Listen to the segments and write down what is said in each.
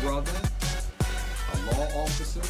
brother, a law officer.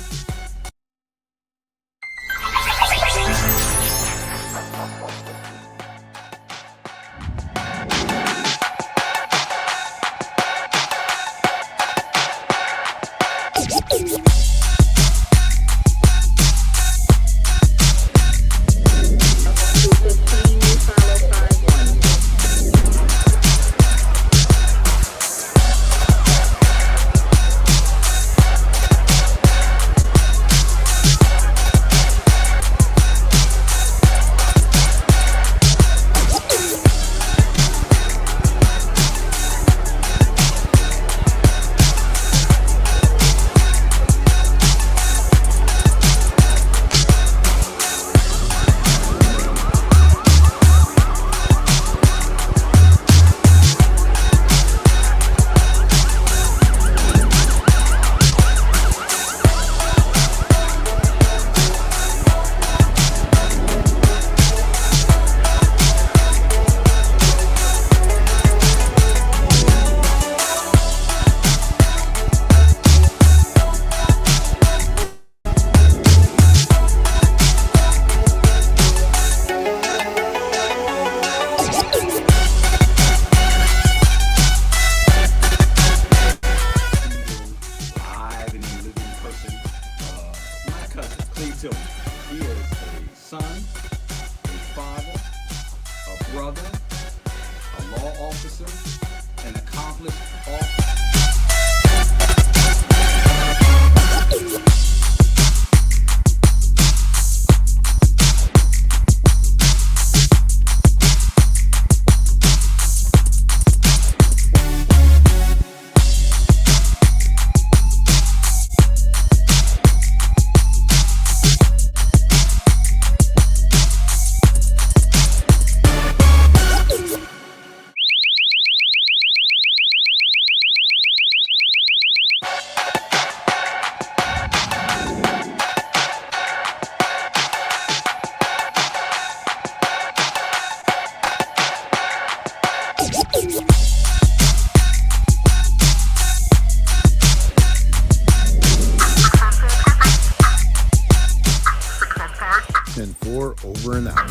Live and in living person, my cousin, Cleve Tillman. He is a son, a father, a brother, a law officer, an accomplished author. And 4 over and out.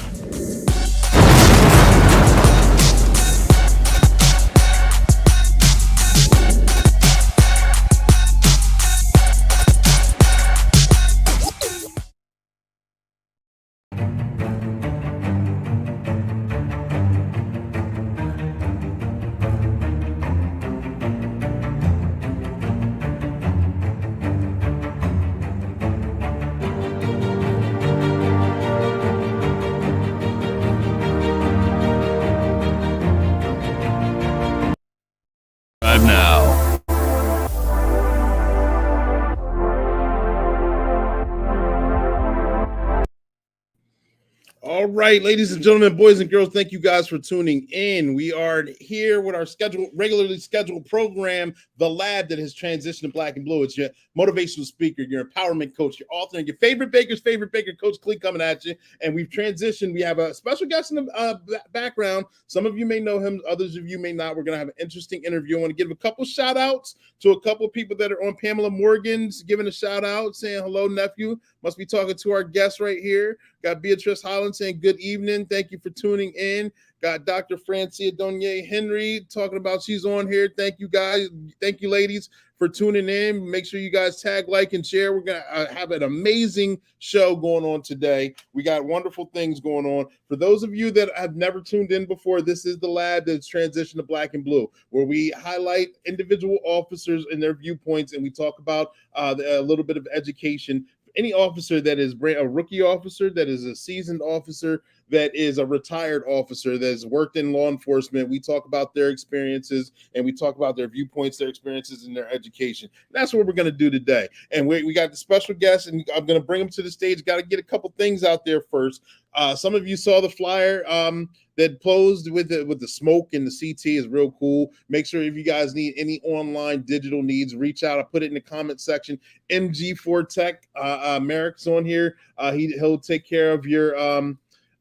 Right now. All right, ladies and gentlemen, boys and girls, thank you guys for tuning in. We are here with our regularly scheduled program, The Lab, that has transitioned to Black and Blue. It's your motivational speaker, your empowerment coach, your author, and your favorite baker's favorite baker, Coach Clee, coming at you. And we've transitioned. We have a special guest in the background. Some of you may know him, others of you may not. We're going to have an interesting interview. I want to give a couple shout outs to a couple of people that are on. Pamela Morgan's giving a shout out, saying hello, nephew. Must be talking to our guest right here. Got Beatrice Holland saying good evening. Thank you for tuning in. Got Dr. Francia Donier Henry talking about she's on here. Thank you guys. Thank you, ladies, for tuning in. Make sure you guys tag, like, and share. We're going to have an amazing show going on today. We got wonderful things going on. For those of you that have never tuned in before, this is the lab that's transitioned to Black and Blue, where we highlight individual officers and their viewpoints, and we talk about a little bit of education. Any officer that is a rookie officer, that is a seasoned officer, that is a retired officer that has worked in law enforcement, we talk about their experiences and we talk about their viewpoints, their experiences, and their education. That's what we're going to do today. And we got the special guest, and I'm going to bring him to the stage. Got to get a couple things out there first. Some of you saw the flyer that posed with the smoke and the CT is real cool. Make sure if you guys need any online digital needs, reach out. I put it in the comment section. MG4 Tech, Merrick's on here. He'll take care of your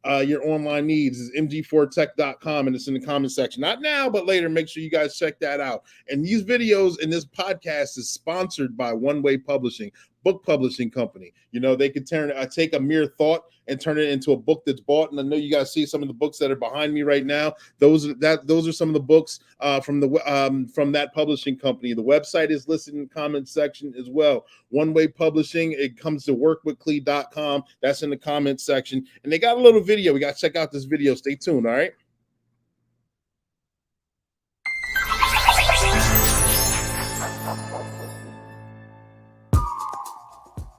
your online needs is mg4tech.com, and it's in the comment section. Not now, but later. Make sure you guys check that out. And these videos and this podcast is sponsored by One Way Publishing, book publishing company. You know, they could take a mere thought and turn it into a book that's bought. And I know you guys see some of the books that are behind me right now. Those are some of the books from that publishing company. The website is listed in the comment section as well. One Way Publishing. It comes to workwithclee.com. That's in the comment section. And they got a little video. We got to check out this video. Stay tuned. All right.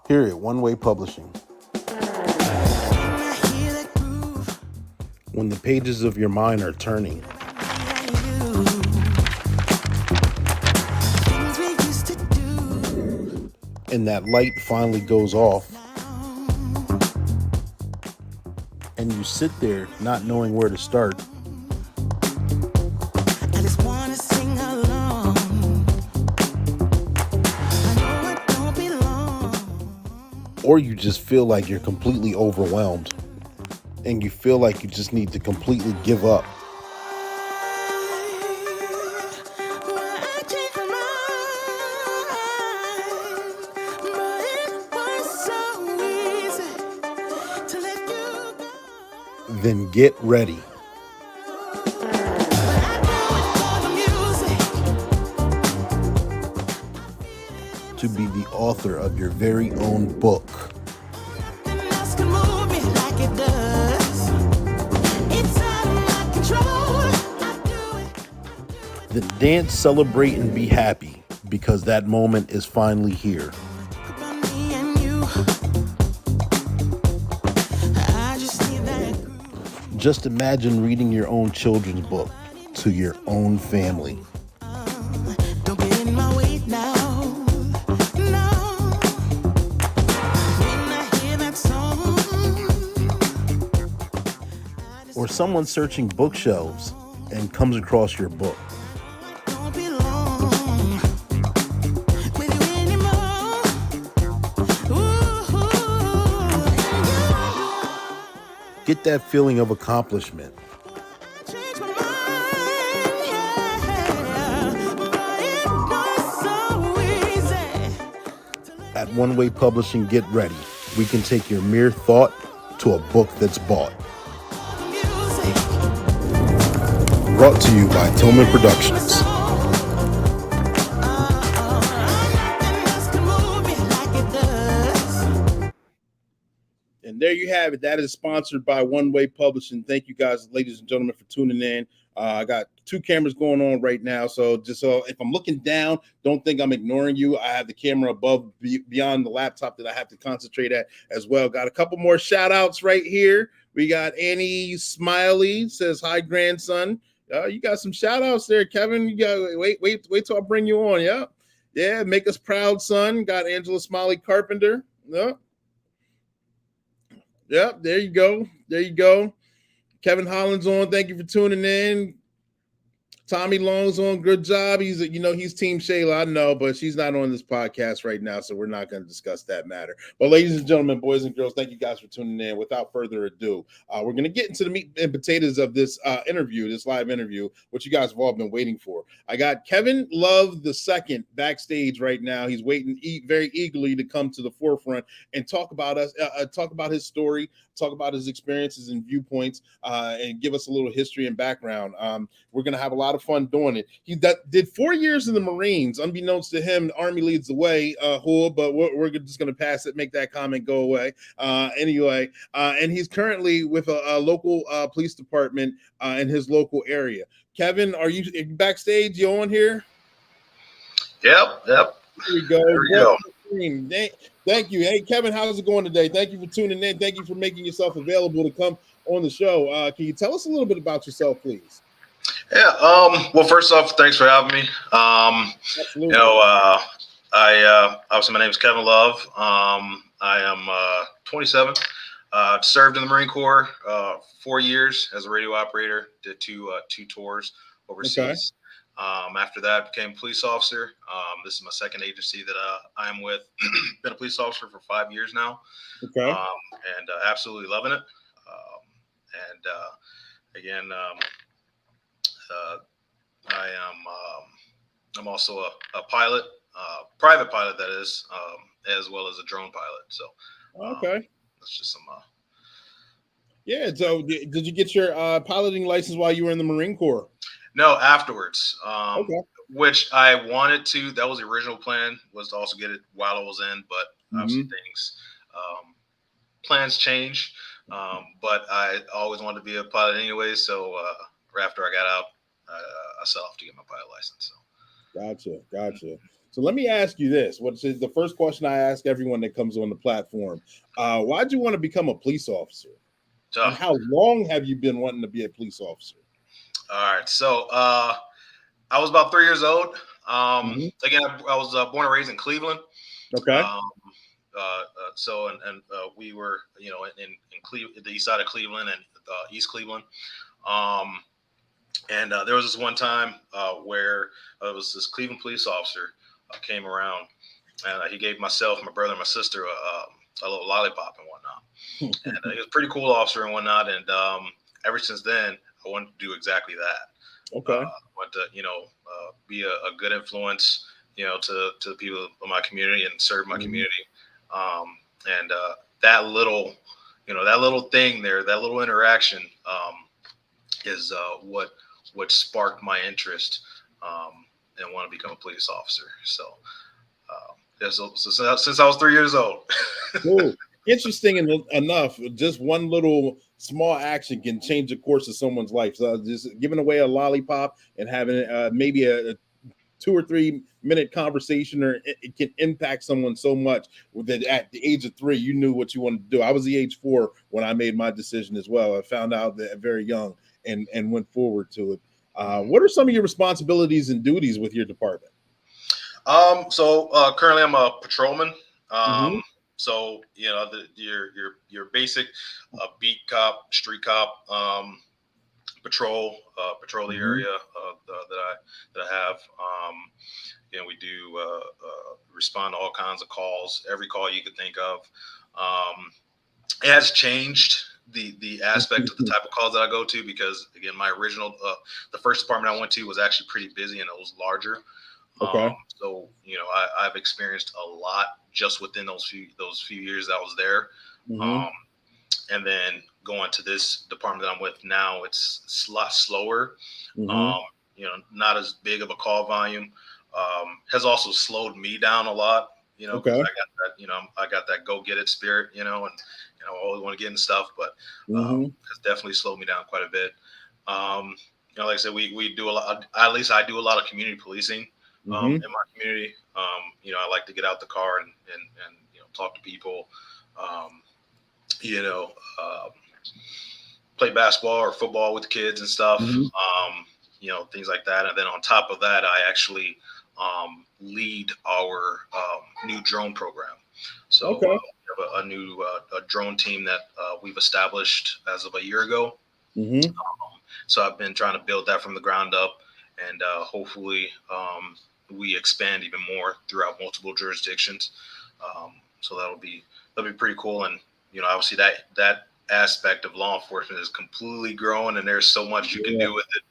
Here at One Way Publishing. When the pages of your mind are turning, and that light finally goes off, and you sit there not knowing where to start, I just wanna sing along. I know it don't belong. Or you just feel like you're completely overwhelmed and you feel like you just need to completely give up. Then get ready to be the author of your very own book. Then dance, celebrate, and be happy because that moment is finally here. Just imagine reading your own children's book to your own family. Don't get in my way now. No. When I hear that song. Or someone searching bookshelves and comes across your book. Don't belong with you anymore. Get that feeling of accomplishment. At One Way Publishing, get ready. We can take your mere thought to a book that's bought. Brought to you by Tillman Productions. And there you have it. That is sponsored by One Way Publishing. Thank you guys, ladies and gentlemen, for tuning in. I got two cameras going on right now. So just so if I'm looking down, don't think I'm ignoring you. I have the camera above beyond the laptop that I have to concentrate at as well. Got a couple more shout outs right here. We got Annie Smiley says, hi, grandson. You got some shout outs there, Kevin. You got wait till I bring you on. Yeah. Yeah. Make us proud, son. Got Angela Smiley Carpenter. Yeah. Yep, there you go. There you go. Kevin Holland's on. Thank you for tuning in. Tommy Long's on. Good job. He's Team Shayla. I know, but she's not on this podcast right now, so we're not going to discuss that matter. But ladies and gentlemen, boys and girls, thank you guys for tuning in. Without further ado, we're going to get into the meat and potatoes of this this live interview, which you guys have all been waiting for. I got Kevin Love II backstage right now. He's waiting very eagerly to come to the forefront and talk about his story, talk about his experiences and viewpoints, and give us a little history and background. We're going to have a lot of fun doing it. He did 4 years in the Marines. Unbeknownst to him, the Army leads the way, but we're just going to pass it, make that comment go away. Anyway, and he's currently with a local police department in his local area. Kevin, are you backstage? You on here? Yep. Here we go. There we go. Thank you. Hey, Kevin, how's it going today? Thank you for tuning in. Thank you for making yourself available to come on the show. Can you tell us a little bit about yourself, please? Yeah. Well, first off, thanks for having me. Absolutely. Obviously my name is Kevin Love. I am 27. Served in the Marine Corps 4 years as a radio operator. Did two tours overseas. Okay. After that, became a police officer. This is my second agency that I am with. Been a police officer for 5 years now. Okay. And absolutely loving it. And again, I am I'm also a pilot, private pilot that is, as well as a drone pilot. So Okay. that's just some. Yeah. So did you get your piloting license while you were in the Marine Corps? No, afterwards. Okay. Which I wanted to. That was the original plan, was to also get it while I was in, but obviously Hmm. things, plans change. But I always wanted to be a pilot anyway. So after I got out, I set off to get my pilot license. So. Gotcha. So let me ask you this: what's the first question I ask everyone that comes on the platform? Why'd you want to become a police officer? So And how long have you been wanting to be a police officer? all right. So I was about 3 years old. Hmm. Again, I was born and raised in Cleveland. Okay. Um, so we were, in Cleveland, the east side of Cleveland and East Cleveland. Um, and there was this one time where it was this Cleveland police officer came around, and he gave myself, my brother, and my sister a little lollipop and whatnot. And he was a pretty cool officer and whatnot. And ever since then, I wanted to do exactly that. Okay. Want to, be a good influence, to the people of my community and serve my Hmm. community. And that little, that little thing there, that little interaction, is what sparked my interest, and want to become a police officer. So, yeah, so since I was 3 years old. Cool. Interesting enough, just one little small action can change the course of someone's life. So just giving away a lollipop and having maybe a 2 or 3 minute conversation, or it can impact someone so much that at the age of 3 you knew what you wanted to do. I was the age 4 when I made my decision as well. I found out that very young and went forward to it. What are some of your responsibilities and duties with your department? So currently I'm a patrolman. Hmm. So your basic beat cop, street cop, patrol the Hmm. area that I have. We do respond to all kinds of calls, every call you could think of. Um, it has changed the aspect of the type of calls that I go to, because again, my original the first department I went to was actually pretty busy and it was larger. Okay. So I've experienced a lot just within those few years that I was there. Hmm. Um, and then going to this department that I'm with now, it's a lot slower. Hmm. Um, not as big of a call volume. Has also slowed me down a lot. Because Okay. I got that go get it spirit. And I always want to get in stuff, but Hmm. has definitely slowed me down quite a bit. Um, like I said, we do a lot. At least I do a lot of community policing Hmm. in my community. I like to get out the car and talk to people. Um, you know, um, play basketball or football with the kids and stuff. Hmm. Things like that. And then on top of that, I actually lead our new drone program. So Okay. we have a new a drone team that we've established as of a year ago. Hmm. So I've been trying to build that from the ground up, and hopefully we expand even more throughout multiple jurisdictions. So that'll be pretty cool. And obviously that aspect of law enforcement is completely growing, and there's so much you can Yeah. do with it.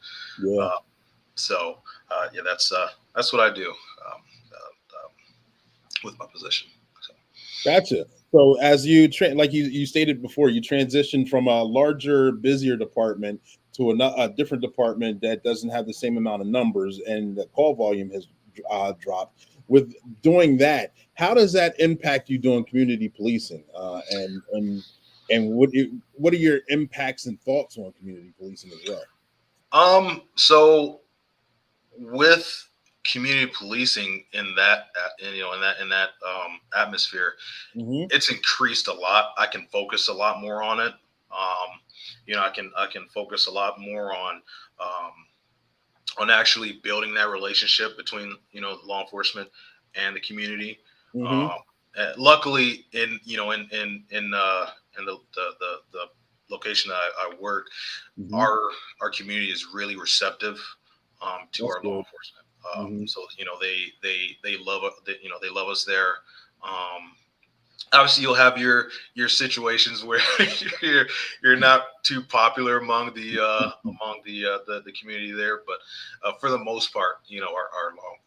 Yeah. Uh, so yeah, that's what I do with my position. So. Gotcha. So as like you stated before, you transitioned from a larger, busier department to a different department that doesn't have the same amount of numbers, and the call volume has dropped. With doing that, how does that impact you doing community policing? And what are your impacts and thoughts on community policing as well? So with community policing in that atmosphere, Hmm. it's increased a lot. I can focus a lot more on it. I can focus a lot more on actually building that relationship between law enforcement and the community. Hmm. Um, Luckily, in the location that I work, Hmm. our community is really receptive to That's our law good. enforcement. Hmm. So they love they love us there. Um, obviously you'll have your situations where you're not too popular among the community there, but for the most part,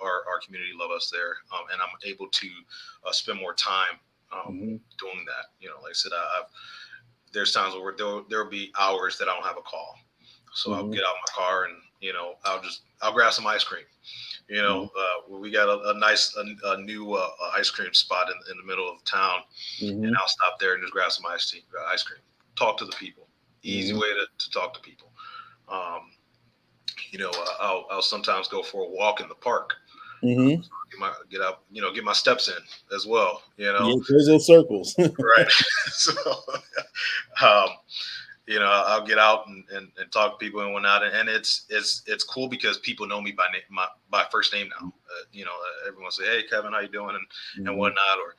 our community love us there, and I'm able to spend more time Mm-hmm. doing that. Like I said, there's times where there'll be hours that I don't have a call, so I'll Mm-hmm. get out my car and I'll grab some ice cream. We got a new ice cream spot in the middle of town, and Mm-hmm. I'll stop there and just grab some ice cream, talk to the people. Easy Mm-hmm. way to talk to people. Um, I'll sometimes go for a walk in the park. Mm-hmm. Get out, get my steps in as well. Yeah, there's those circles. Right. So, um, I'll get out and talk to people and whatnot, and it's cool because people know me by name, by first name now. Everyone say, "Hey, Kevin, how you doing?" and Mm-hmm. whatnot, or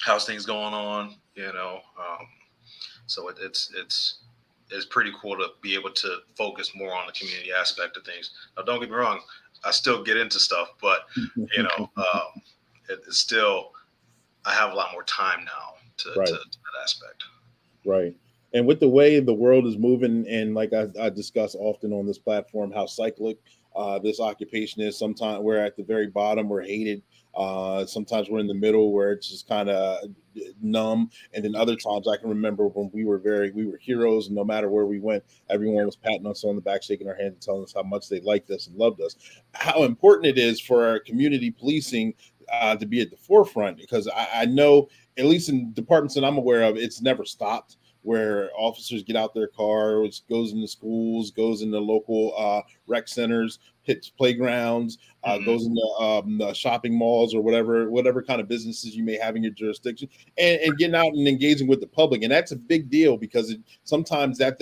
how's things going on. So it's pretty cool to be able to focus more on the community aspect of things. Now, don't get me wrong, I still get into stuff, but it's still I have a lot more time now to Right. that aspect. Right. And with the way the world is moving, and like I discuss often on this platform, how cyclic this occupation is. Sometimes we're at the very bottom, we're hated. Sometimes we're in the middle where it's just kind of numb. And then other times I can remember when we were heroes, and no matter where we went, everyone was patting us on the back, shaking our hands, and telling us how much they liked us and loved us. How important it is for our community policing to be at the forefront, because I know, at least in departments that I'm aware of, it's never stopped. Where officers get out their car, which goes into schools, goes into local rec centers, hits playgrounds, Mhm. goes into the shopping malls or whatever kind of businesses you may have in your jurisdiction, and getting out and engaging with the public. And that's a big deal because sometimes that's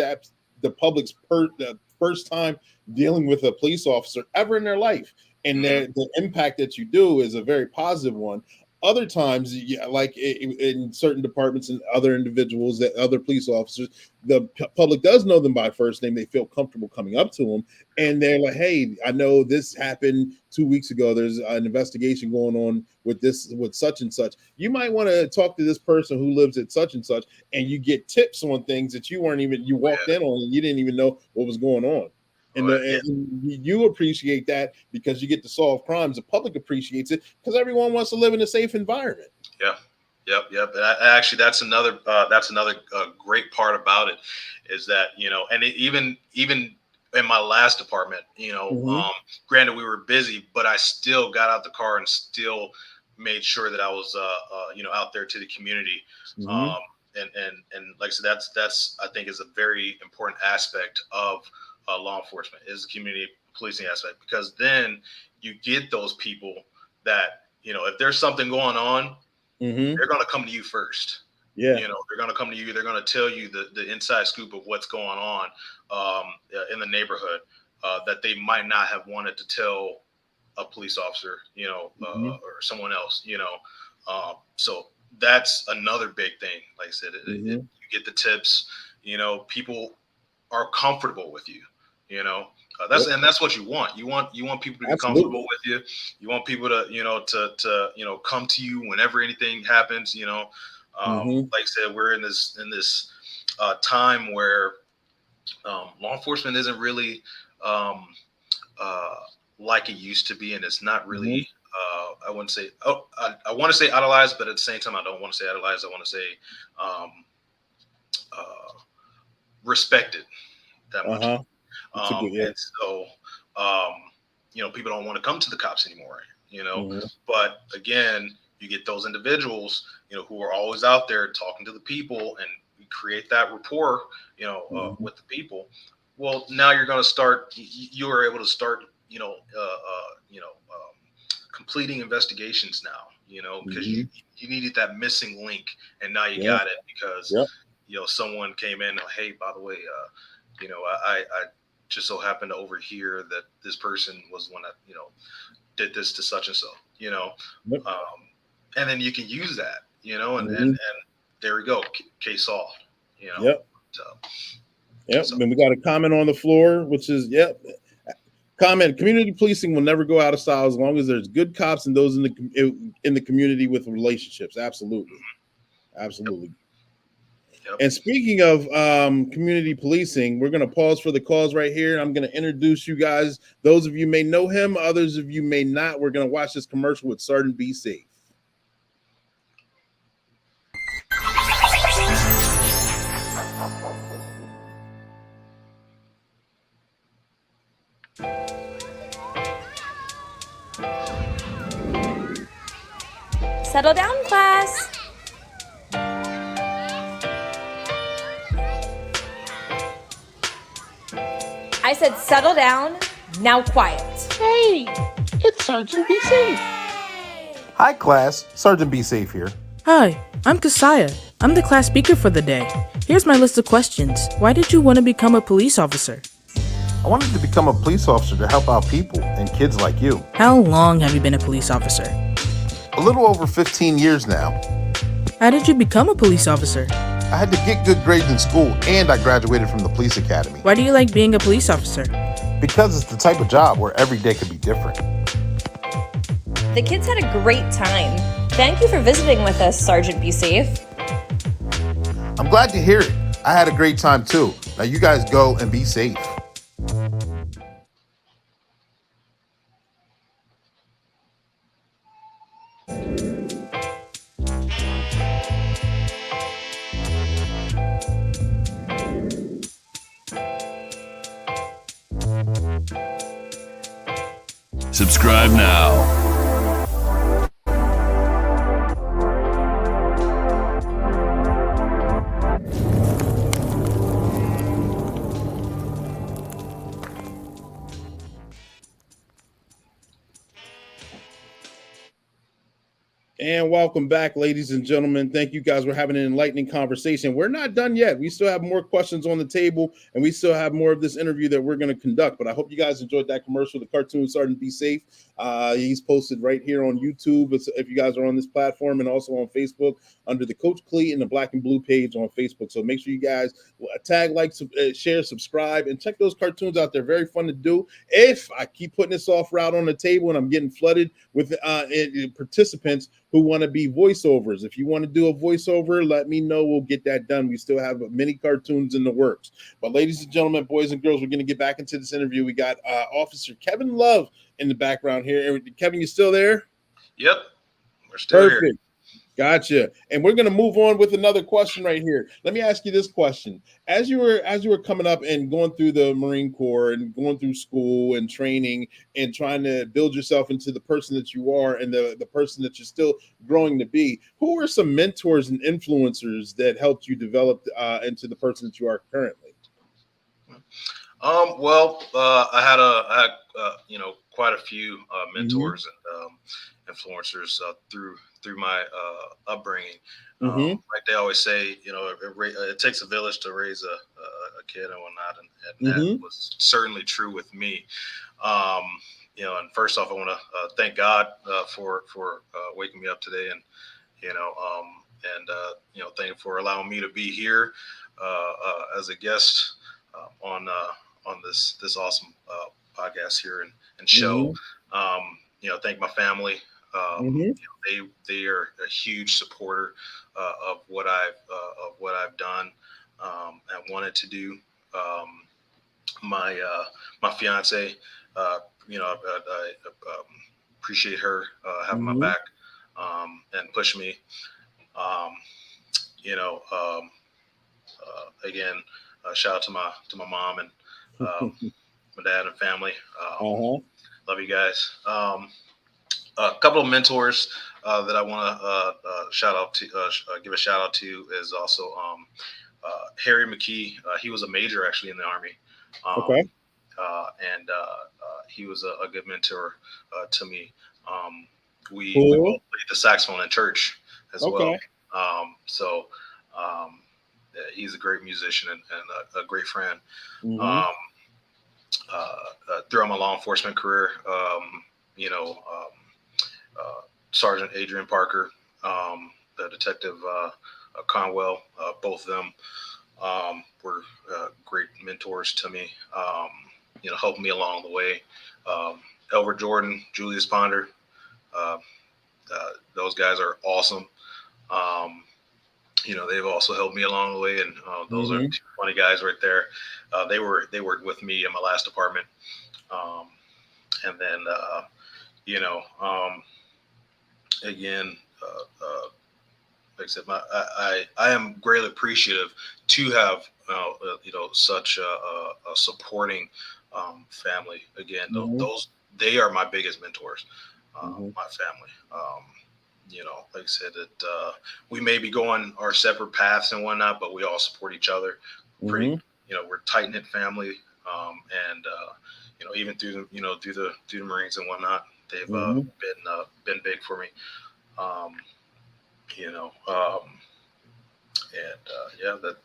the first time dealing with a police officer ever in their life, and Mhm. the impact that you do is a very positive one. Other times, yeah, like in certain departments and other individuals, that other police officers, the public does know them by first name. They feel comfortable coming up to them, and they're like, "Hey, I know this happened 2 weeks ago. There's an investigation going on with this, with such and such. You might want to talk to this person who lives at such and such," and you get tips on things that you walked Yeah. in on and you didn't even know what was going on. And, Well, yeah. you appreciate that because you get to solve crimes. The public appreciates it because everyone wants to live in a safe environment. Yeah. Yep. And actually, that's another great part about it is that and even in my last department, Mm-hmm. granted we were busy, but I still got out the car and still made sure that I was out there to the community. Mm-hmm. Um, and like I said, that's I think is a very important aspect of law enforcement is the community policing aspect, because then you get those people that if there's something going on, Mm-hmm. they're going to come to you first. Yeah. They're going to come to you. They're going to tell you the inside scoop of what's going on in the neighborhood that they might not have wanted to tell a police officer, Mm-hmm. or someone else. So that's another big thing. Like I said, Mm-hmm. you get the tips. People are comfortable with you. You know, Yep. that's what you want. You want people to be comfortable Absolutely. with you. You want people to to come to you whenever anything happens. Mm-hmm. Like I said, we're in this time where law enforcement isn't really um, uh, like it used to be, and it's not Mm-hmm. really. I wouldn't say. Oh, I want to say idolized, but at the same time, I don't want to say idolized. I want to say um, uh, respected that much. Uh-huh. It's a good, yeah. And so, um, people don't want to come to the cops anymore. Mm-hmm. But again, you get those individuals, who are always out there talking to the people and create that rapport, Mm-hmm. with the people. Well, now you're going to start. You are able to start, completing investigations now. Because you Mm-hmm. you needed that missing link, and now you Yeah. got it because Yep. someone came in. Hey, by the way, I just so happened to overhear that this person was the one that did this to such and so, Yep. um, and then you can use that, and Mm-hmm. there we go, case solved, you know. Yep. So, Yep. so Then we got a comment on the floor, which is, yep. Comment: community policing will never go out of style as long as there's good cops and those in the community with relationships. Absolutely, absolutely. Yep. And speaking of community policing, we're going to pause for the cause right here. I'm going to introduce you guys. Those of you may know him, others of you may not. We're going to watch this commercial with Sergeant Be Safe. Settle down, class. I said settle down, now quiet. Hey, it's Sergeant Be Safe. Hi, class. Sergeant Be Safe here. Hi, I'm Kasaya. I'm the class speaker for the day. Here's my list of questions. Why did you want to become a police officer? I wanted to become a police officer to help out people and kids like you. How long have you been a police officer? A little over 15 years now. How did you become a police officer? I had to get good grades in school, and I graduated from the police academy. Why do you like being a police officer? Because it's the type of job where every day could be different. The kids had a great time. Thank you for visiting with us, Sergeant Be Safe. I'm glad to hear it. I had a great time too. Now you guys go and be safe. Subscribe now. And welcome back, ladies and gentlemen. Thank you guys for having an enlightening conversation. We're not done yet. We still have more questions on the table, and we still have more of this interview that we're going to conduct. But I hope you guys enjoyed that commercial, the cartoon Sergeant Be Safe. He's posted right here on YouTube if you guys are on this platform, and also on Facebook under the Coach Clee and the Black and Blue page on Facebook. So make sure you guys tag, like, share, subscribe, and check those cartoons out. They're very fun to do. If I keep putting this offer out on the table and I'm getting flooded with participants who want to be voiceovers. If you want to do a voiceover, let me know. We'll get that done. We still have many cartoons in the works. But ladies and gentlemen, boys and girls, we're going to get back into this interview. We got Officer Kevin Love in the background here. Kevin, you still there? Yep. We're still Perfect. here. Gotcha. And we're going to move on with another question right here. Let me ask you this question. As you were coming up and going through the Marine Corps and going through school and training and trying to build yourself into the person that you are and the person that you're still growing to be, who were some mentors and influencers that helped you develop into the person that you are currently? I had quite a few mentors and influencers through my upbringing. Like they always say, it takes a village to raise a kid and whatnot, and that was certainly true with me. And first off, I want to thank God for waking me up today, and thank you for allowing me to be here as a guest on this awesome podcast here and show. Thank my family. They are a huge supporter of what I've done and wanted to do. My fiance, I appreciate her having my back and push me. Again, shout out to my mom and my dad and family. Love you guys. A couple of mentors that I want to give a shout out to is also Harry McKee. He was a major actually in the Army. And he was a good mentor to me. We both played the saxophone in church as well. He's a great musician and a great friend. Throughout my law enforcement career, Sergeant Adrian Parker, the Detective Conwell, both of them were great mentors to me. helping me along the way. Elver Jordan, Julius Ponder, uh, those guys are awesome. They've also helped me along the way, and those are Mm-hmm. two funny guys right there. They worked with me in my last department, and then again, like I said, I am greatly appreciative to have such a supporting family. Again, Mm-hmm. those they are my biggest mentors, Mm-hmm. my family. Like I said, that we may be going our separate paths and whatnot, but we all support each other. Pretty, Mm-hmm. we're tight knit family, and even through the Marines and whatnot, they've Mm-hmm. been big for me. Um, you know, um, and yeah, that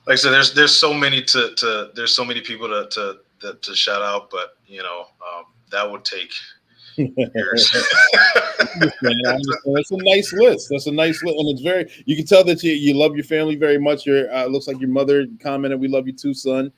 like I said, there's so many there's so many people to shout out, but that would take years. I understand. That's a nice list. That's a nice list, and it's very. You can tell that you love your family very much. Your looks like your mother commented, "We love you too, son."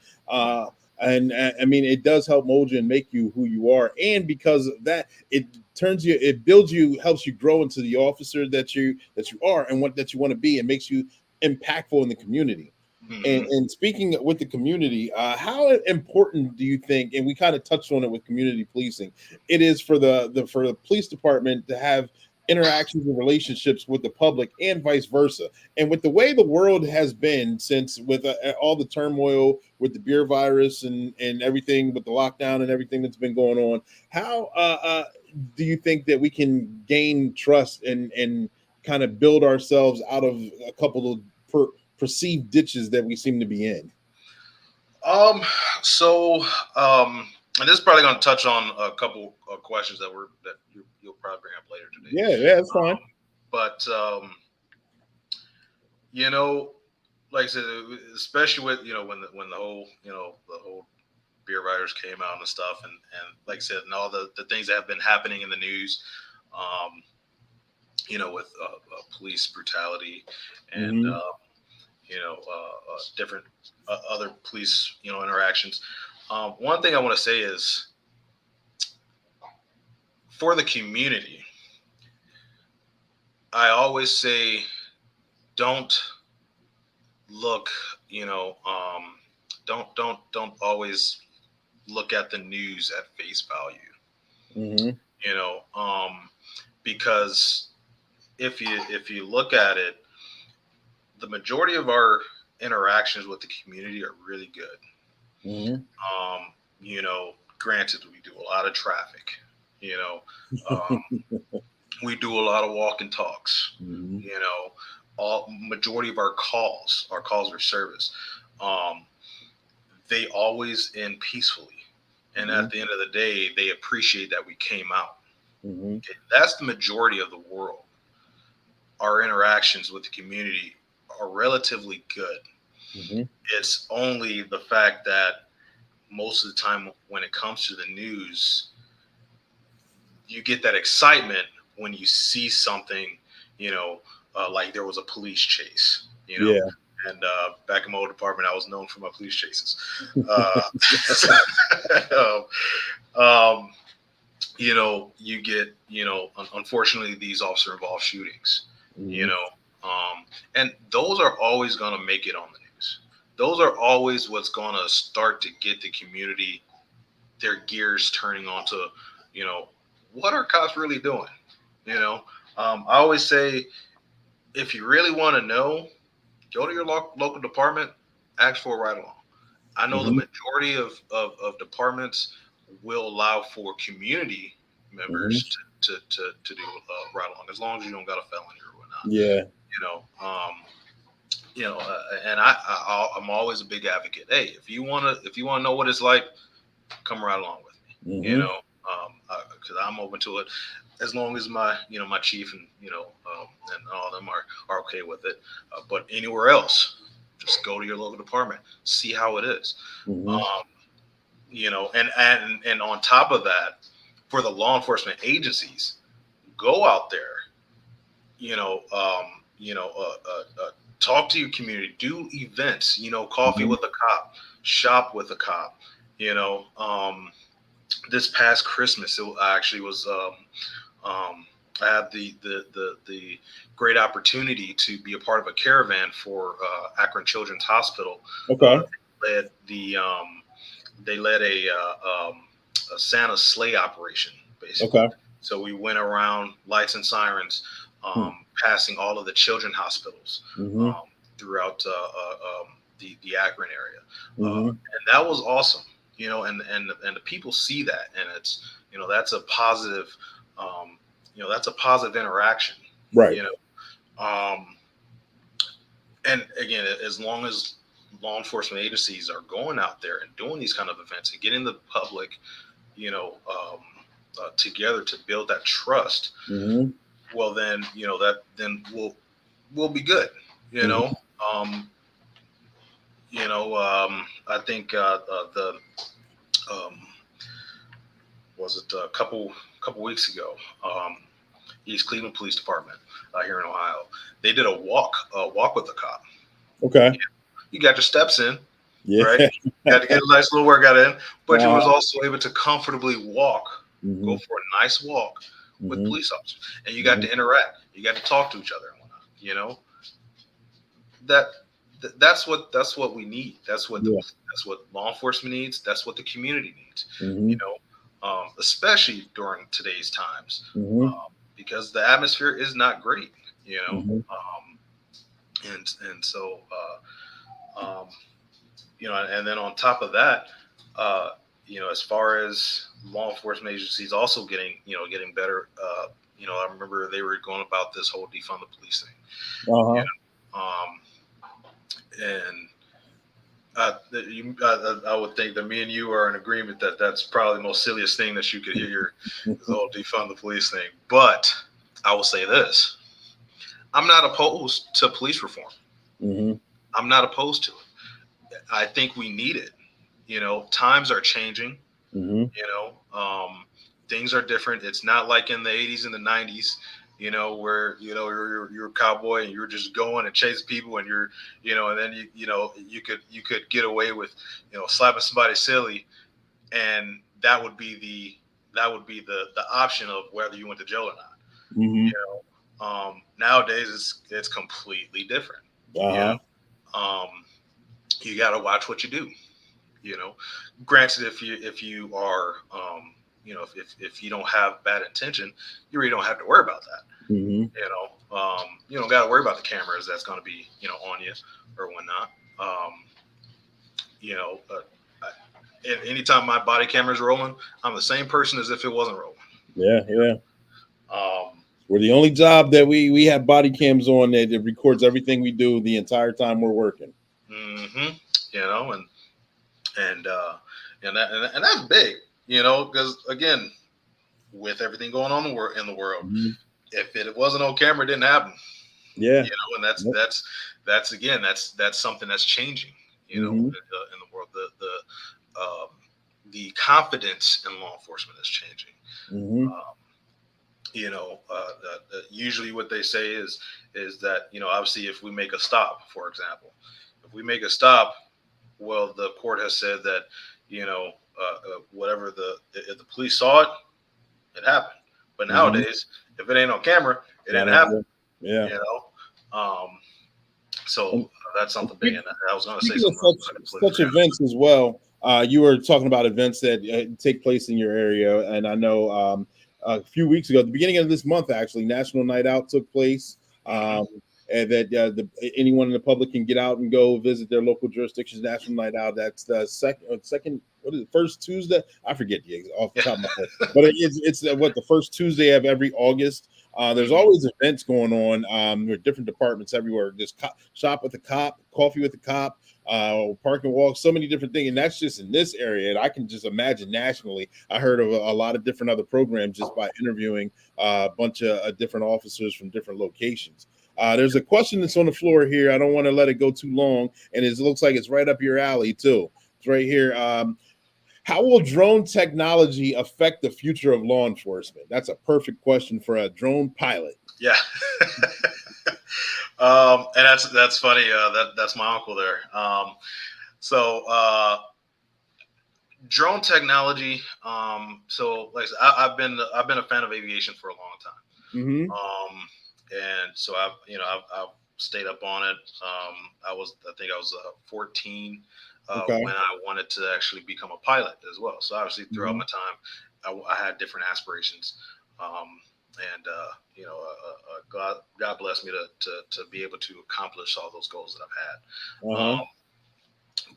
And I mean, it does help mold you and make you who you are. And because of that, it builds you, helps you grow into the officer that you are, and what that you want to be, and makes you impactful in the community. Mhm. And speaking with the community, how important do you think? And we kind of touched on it with community policing. It is for the police department to have interactions and relationships with the public, and vice versa. And with the way the world has been since, with all the turmoil with the beer virus and everything, with the lockdown and everything that's been going on, how do you think that we can gain trust and kind of build ourselves out of a couple of perceived ditches that we seem to be in? Um, so, and this is probably going to touch on a couple of questions that you'll probably bring up later today. Yeah, that's fine. But you know, like I said, especially with when the whole the whole beer virus came out and stuff, and like I said, and all the things that have been happening in the news, um, with police brutality and Mm-hmm. different other police interactions. One thing I want to say is for the community, I always say don't look, don't always look at the news at face value, Mm-hmm. you know, because if you look at it, the majority of our interactions with the community are really good. Mm-hmm. Granted, we do a lot of traffic, you know, we do a lot of walk and talks, Mm-hmm. all majority of our calls are service. Um, they always end peacefully. And Mm-hmm. at the end of the day, they appreciate that we came out. Mm-hmm. Okay? That's the majority of the world. Our interactions with the community are relatively good. Mm-hmm. It's only the fact that most of the time when it comes to the news, you get that excitement when you see something, like there was a police chase, Yeah. and back in my old department, I was known for my police chases. Uh, um, you get, unfortunately, these officer involved shootings, you Mm-hmm. know, and those are always going to make it on the news. Those are always what's going to start to get the community, their gears turning onto, you know, what are cops really doing? I always say, if you really want to know, go to your local department, ask for a ride along. I know the Mm-hmm. majority of departments will allow for community Mm-hmm. members to do a ride along, as long as you don't got a felony or whatnot. Yeah. You know, um, and I'm always a big advocate. Hey, if you wanna know what it's like, come right along with me. Mm-hmm. Because I'm open to it, as long as my chief and and all them are okay with it. But anywhere else, just go to your local department, see how it is. Mm-hmm. Um, and on top of that, for the law enforcement agencies, go out there, you know, talk to your community, do events, coffee Mm-hmm. with a cop, shop with a cop. You know, this past Christmas, it actually was. I had the great opportunity to be a part of a caravan for Akron Children's Hospital. Okay. They led a Santa sleigh operation, basically. Okay. So we went around lights and sirens, passing all of the children hospitals Mm-hmm. throughout the Akron area, Mm-hmm. and that was awesome. You know, and the people see that, and it's, you know, that's a positive, that's a positive interaction. Right. You know, and again, as long as law enforcement agencies are going out there and doing these kind of events and getting the public, you know, together to build that trust, Mm-hmm. well, then, you know, then we'll be good. You know, I think the was it a couple weeks ago, East Cleveland Police Department here in Ohio, they did a walk with the cop. Okay. You got your steps in, Yeah. right? You got to get a nice little workout in, but you was also able to comfortably walk, go for a nice walk with police officers, and you got to interact. You got to talk to each other and whatnot. You know, that's what we need. That's what law enforcement needs. That's what the community needs. You know, especially during today's times, because the atmosphere is not great. You know, and so you know, and then on top of that, you know, as far as law enforcement agencies also getting better, you know, I remember they were going about this whole defund the police thing. You know, and I would think that me and you are in agreement that that's probably the most silliest thing that you could hear, is the whole defund the police thing. But I will say this: I'm not opposed to police reform. I'm not opposed to it. I think we need it. You know, times are changing. You know, things are different. It's not like in the 80s and the 90s, you know, where, you know, you're a cowboy and you're just going and chasing people, and you're, you know, and then you could get away with, you know, slapping somebody silly, and that would be the option of whether you went to jail or not. You know, nowadays it's completely different. You know, you got to watch what you do. You know, granted, if you are, you know, if you don't have bad intention, you really don't have to worry about that. You know, you don't got to worry about the cameras that's going to be, you know, on you or whatnot. You know, anytime my body camera is rolling, I'm the same person as if it wasn't rolling. Yeah. We're the only job that we have body cams on that records everything we do the entire time we're working. You know, and that's big, you know, because again, with everything going on in the world, if it wasn't on camera, it didn't happen. Yeah, you know, and that's again, that's something that's changing, you know, in the world. The confidence in law enforcement is changing. You know, usually what they say is that, you know, obviously if we make a stop, for example, if well, the court has said that, you know, whatever if the police saw it, it happened. But nowadays, if it ain't on camera, it didn't happen. Yeah. You know, so that's something big. And I was going to say Speaking something. of such events as well, you were talking about events that take place in your area, and I know a few weeks ago, at the beginning of this month, actually, National Night Out took place. And that anyone in the public can get out and go visit their local jurisdictions. National Night Out. That's the second. What is it? First Tuesday? I forget off the top of my head, but it's the first Tuesday of every August. There's always events going on. There are different departments everywhere. Just shop with the cop, coffee with the cop, park and walk, so many different things. And that's just in this area. And I can just imagine nationally. I heard of a lot of different other programs just by interviewing a bunch of different officers from different locations. There's a question that's on the floor here. I don't want to let it go too long, and it looks like it's right up your alley too. It's right here. How will drone technology affect the future of law enforcement? That's a perfect question for a drone pilot. Yeah. And that's funny. That's my uncle there. So drone technology. So like I said, I've been a fan of aviation for a long time. Mm-hmm. And so I've stayed up on it. I think I was 14 Okay. when I wanted to actually become a pilot as well. So obviously throughout Mm-hmm. my time, I had different aspirations. And God blessed me to be able to accomplish all those goals that I've had. Uh-huh.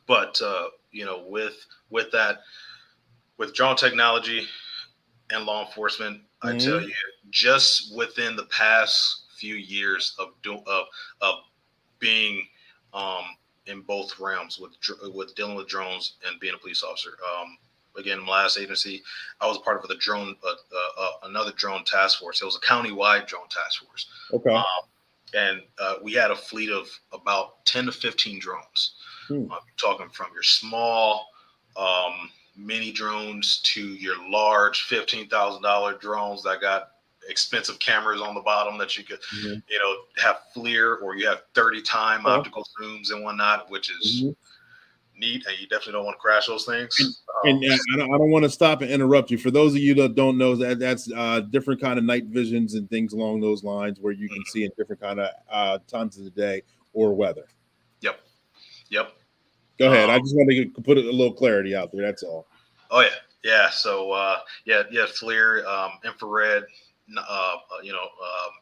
But with that, with drone technology and law enforcement, I tell Mm-hmm. you, just within the past few years of being in both realms with dealing with drones and being a police officer. Again, my last agency, I was part of the drone, another drone task force. It was a county-wide drone task force, Okay. and we had a fleet of about 10 to 15 drones. Hmm. Talking from your small mini drones to your large $15,000 drones that got expensive cameras on the bottom that you could, Mm-hmm. have FLIR, or you have 30 time Okay. optical zooms and whatnot, which is Mm-hmm. neat, and you definitely don't want to crash those things. And I don't want to stop and interrupt you. For those of you that don't know, that's different kind of night visions and things along those lines, where you can see in different kind of times of the day or weather. Yep. Yep. Go ahead. I just want to put a little clarity out there. That's all. Oh yeah. Yeah. So FLIR, infrared,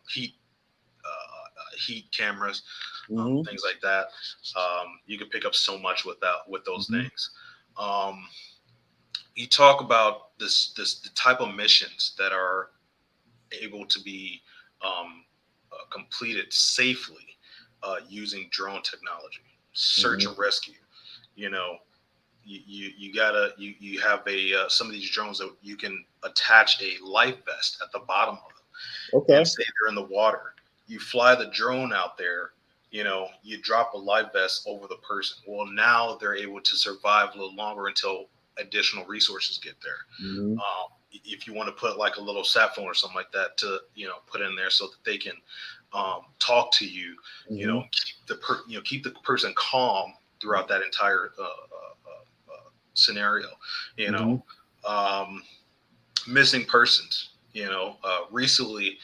heat, heat cameras, Mm-hmm. things like that. You can pick up so much with those Mm-hmm. things. You talk about the type of missions that are able to be completed safely using drone technology, search and rescue. You know, you have some of these drones that you can attach a life vest at the bottom of them, Okay. and say they're in the water. You fly the drone out there. You drop a life vest over the person. Well, now they're able to survive a little longer until additional resources get there. Mm-hmm. If you want to put like a little sat phone or something like that to put in there so that they can talk to you, Mm-hmm. keep the person calm throughout that entire scenario. Missing persons. Recently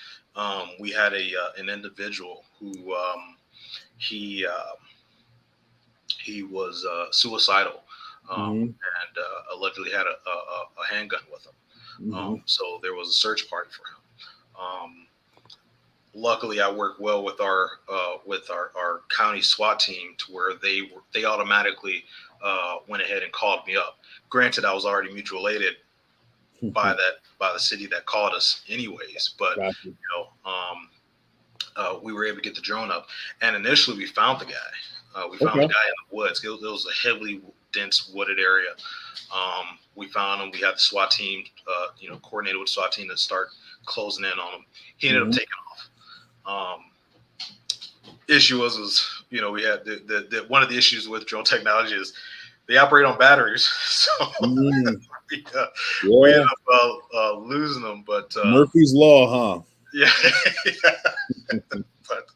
we had an individual who he was suicidal, and allegedly had a handgun with him. So there was a search party for him. Luckily, I worked well with our county SWAT team to where they automatically went ahead and called me up. Granted, I was already mutual aided by the city that called us anyways, but Gotcha. we were able to get the drone up, and initially we found the guy. We found the guy in the woods. It was a heavily dense wooded area. We found him. We had the SWAT team, coordinated with the SWAT team to start closing in on him. He ended up taking off. Issue was we had the one of the issues with drone technology is they operate on batteries, so we ended up losing them. But Murphy's Law, huh? Yeah, but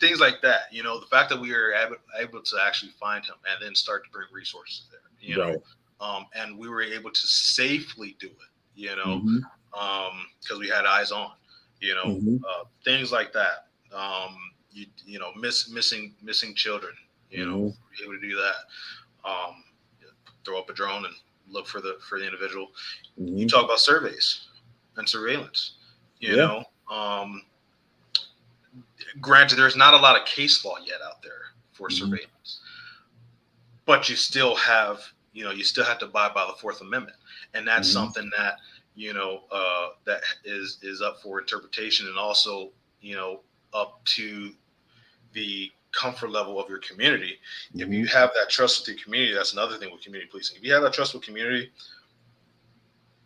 things like that. The fact that we were able to actually find him and then start to bring resources there. Right. And we were able to safely do it. Mm-hmm. Because we had eyes on. Things like that. Missing children. Able to do that. Throw up a drone and look for the individual. You talk about surveys and surveillance. Granted, there's not a lot of case law yet out there for surveillance, but you still have to abide by the Fourth Amendment, and that's something that that is up for interpretation, and also up to the comfort level of your community. If you have that trust with your community, that's another thing with community policing. If you have that trust with community,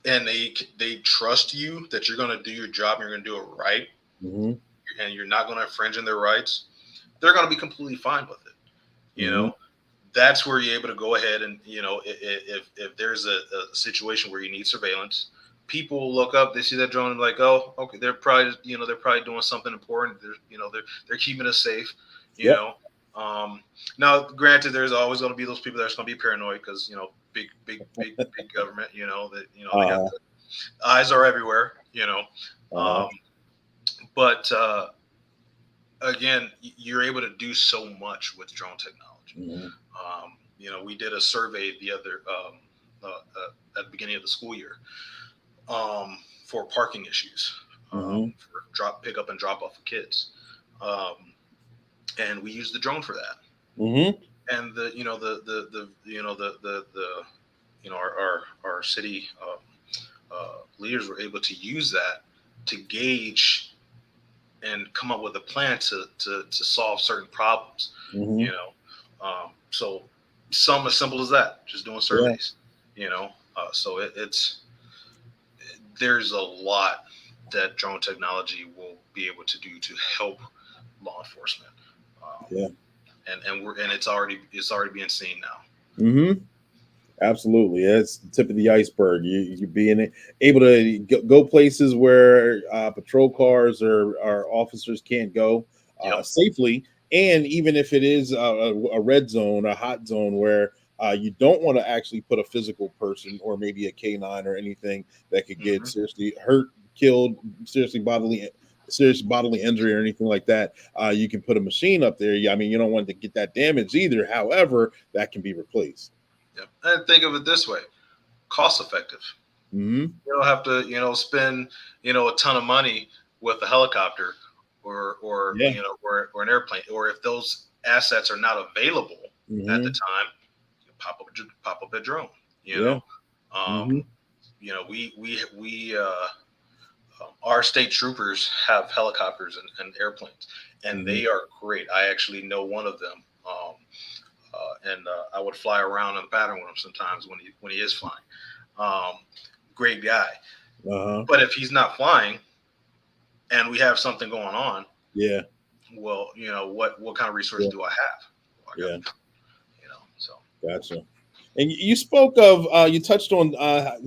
and they trust you that you're going to do your job and you're going to do it right, and you're not going to infringe on their rights, they're going to be completely fine with it. That's where you're able to go ahead and if there's a situation where you need surveillance, people look up, they see that drone and like, oh, okay, they're probably doing something important. They're keeping us safe. Now, granted, there's always going to be those people that's going to be paranoid because big government. That they got Uh-huh. the eyes are everywhere. Uh-huh. Um, but again, you're able to do so much with drone technology. Mm-hmm. We did a survey the other at the beginning of the school year for parking issues, Mm-hmm. for pick up and drop off of kids, and we used the drone for that. Mm-hmm. And our city leaders were able to use that to gauge and come up with a plan to solve certain problems. Mm-hmm. So some as simple as that, just doing Yeah. surveys. So it's there's a lot that drone technology will be able to do to help law enforcement. Yeah. And it's already being seen now. Mm-hmm. Absolutely, that's the tip of the iceberg. You being able to go places where patrol cars or officers can't go Yep. safely, and even if it is a red zone, a hot zone where you don't want to actually put a physical person or maybe a canine or anything that could get Mm-hmm. seriously hurt, killed, serious bodily injury or anything like that. You can put a machine up there. I mean, you don't want to get that damaged either. However, that can be replaced. Yep. And think of it this way: cost effective. Mm-hmm. You don't have to, spend, a ton of money with a helicopter or Yeah. or an airplane, or if those assets are not available at the Mm-hmm. time, you pop up a drone. You Yeah. know, um, Mm-hmm. we our state troopers have helicopters and airplanes, and Mm-hmm. they are great. I actually know one of them. And I would fly around in the pattern with him sometimes when he is flying. Um, Great guy. Uh-huh. But if he's not flying and we have something going on, Yeah. well, what kind of resource Yeah. do I have? Well, I got, Yeah. so. Gotcha. And you spoke of you touched on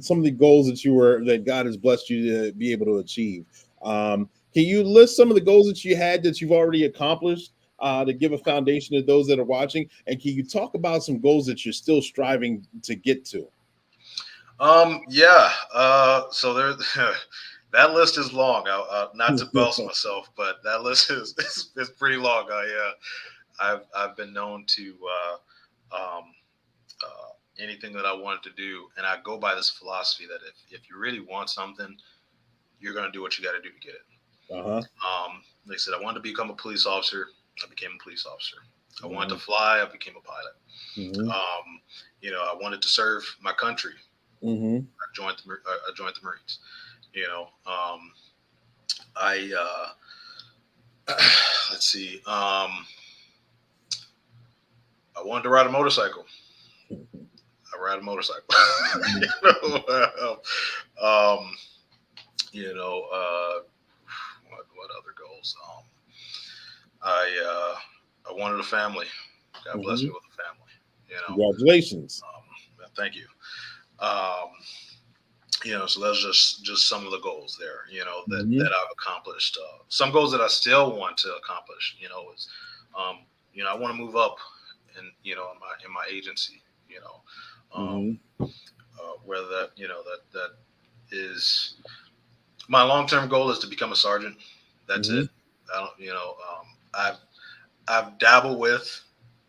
some of the goals that God has blessed you to be able to achieve. Can you list some of the goals that you had that you've already accomplished to give a foundation to those that are watching? And can you talk about some goals that you're still striving to get to? Yeah. So there, that list is long. Not to boast myself, but that list is pretty long. I've been known to anything that I wanted to do, and I go by this philosophy that if you really want something, you're gonna do what you got to do to get it. Uh-huh. Like I said, I wanted to become a police officer. I became a police officer. I wanted to Mm-hmm. fly. I became a pilot. Mm-hmm. I wanted to serve my country. Mm-hmm. I joined the Marines. I let's see. I wanted to ride a motorcycle. I ride a motorcycle. you know, um, what other goals? I wanted a family. God bless Mm-hmm. me with a family. Congratulations. Thank you. Um, so that's just some of the goals there. Mm-hmm. That I've accomplished. Some goals that I still want to accomplish. Is I want to move up in my agency. Um, Mm-hmm. Whether that is my long term goal is to become a sergeant. That's Mm-hmm. it. I don't. I've dabbled with,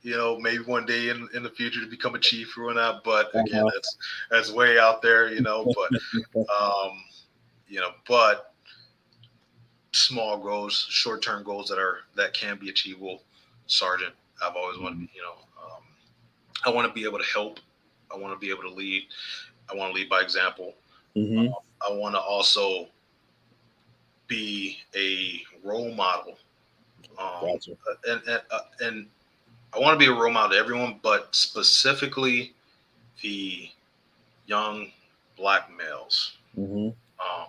maybe one day in the future to become a chief or whatnot. But again, Uh-huh. that's way out there, but small goals, short term goals that can be achievable. Sergeant, I've always wanted, I want to be able to help. I want to be able to lead. I want to lead by example. Mm-hmm. I want to also be a role model. Gotcha. And I want to be a role model to everyone, but specifically the young black males. Mm-hmm. Um,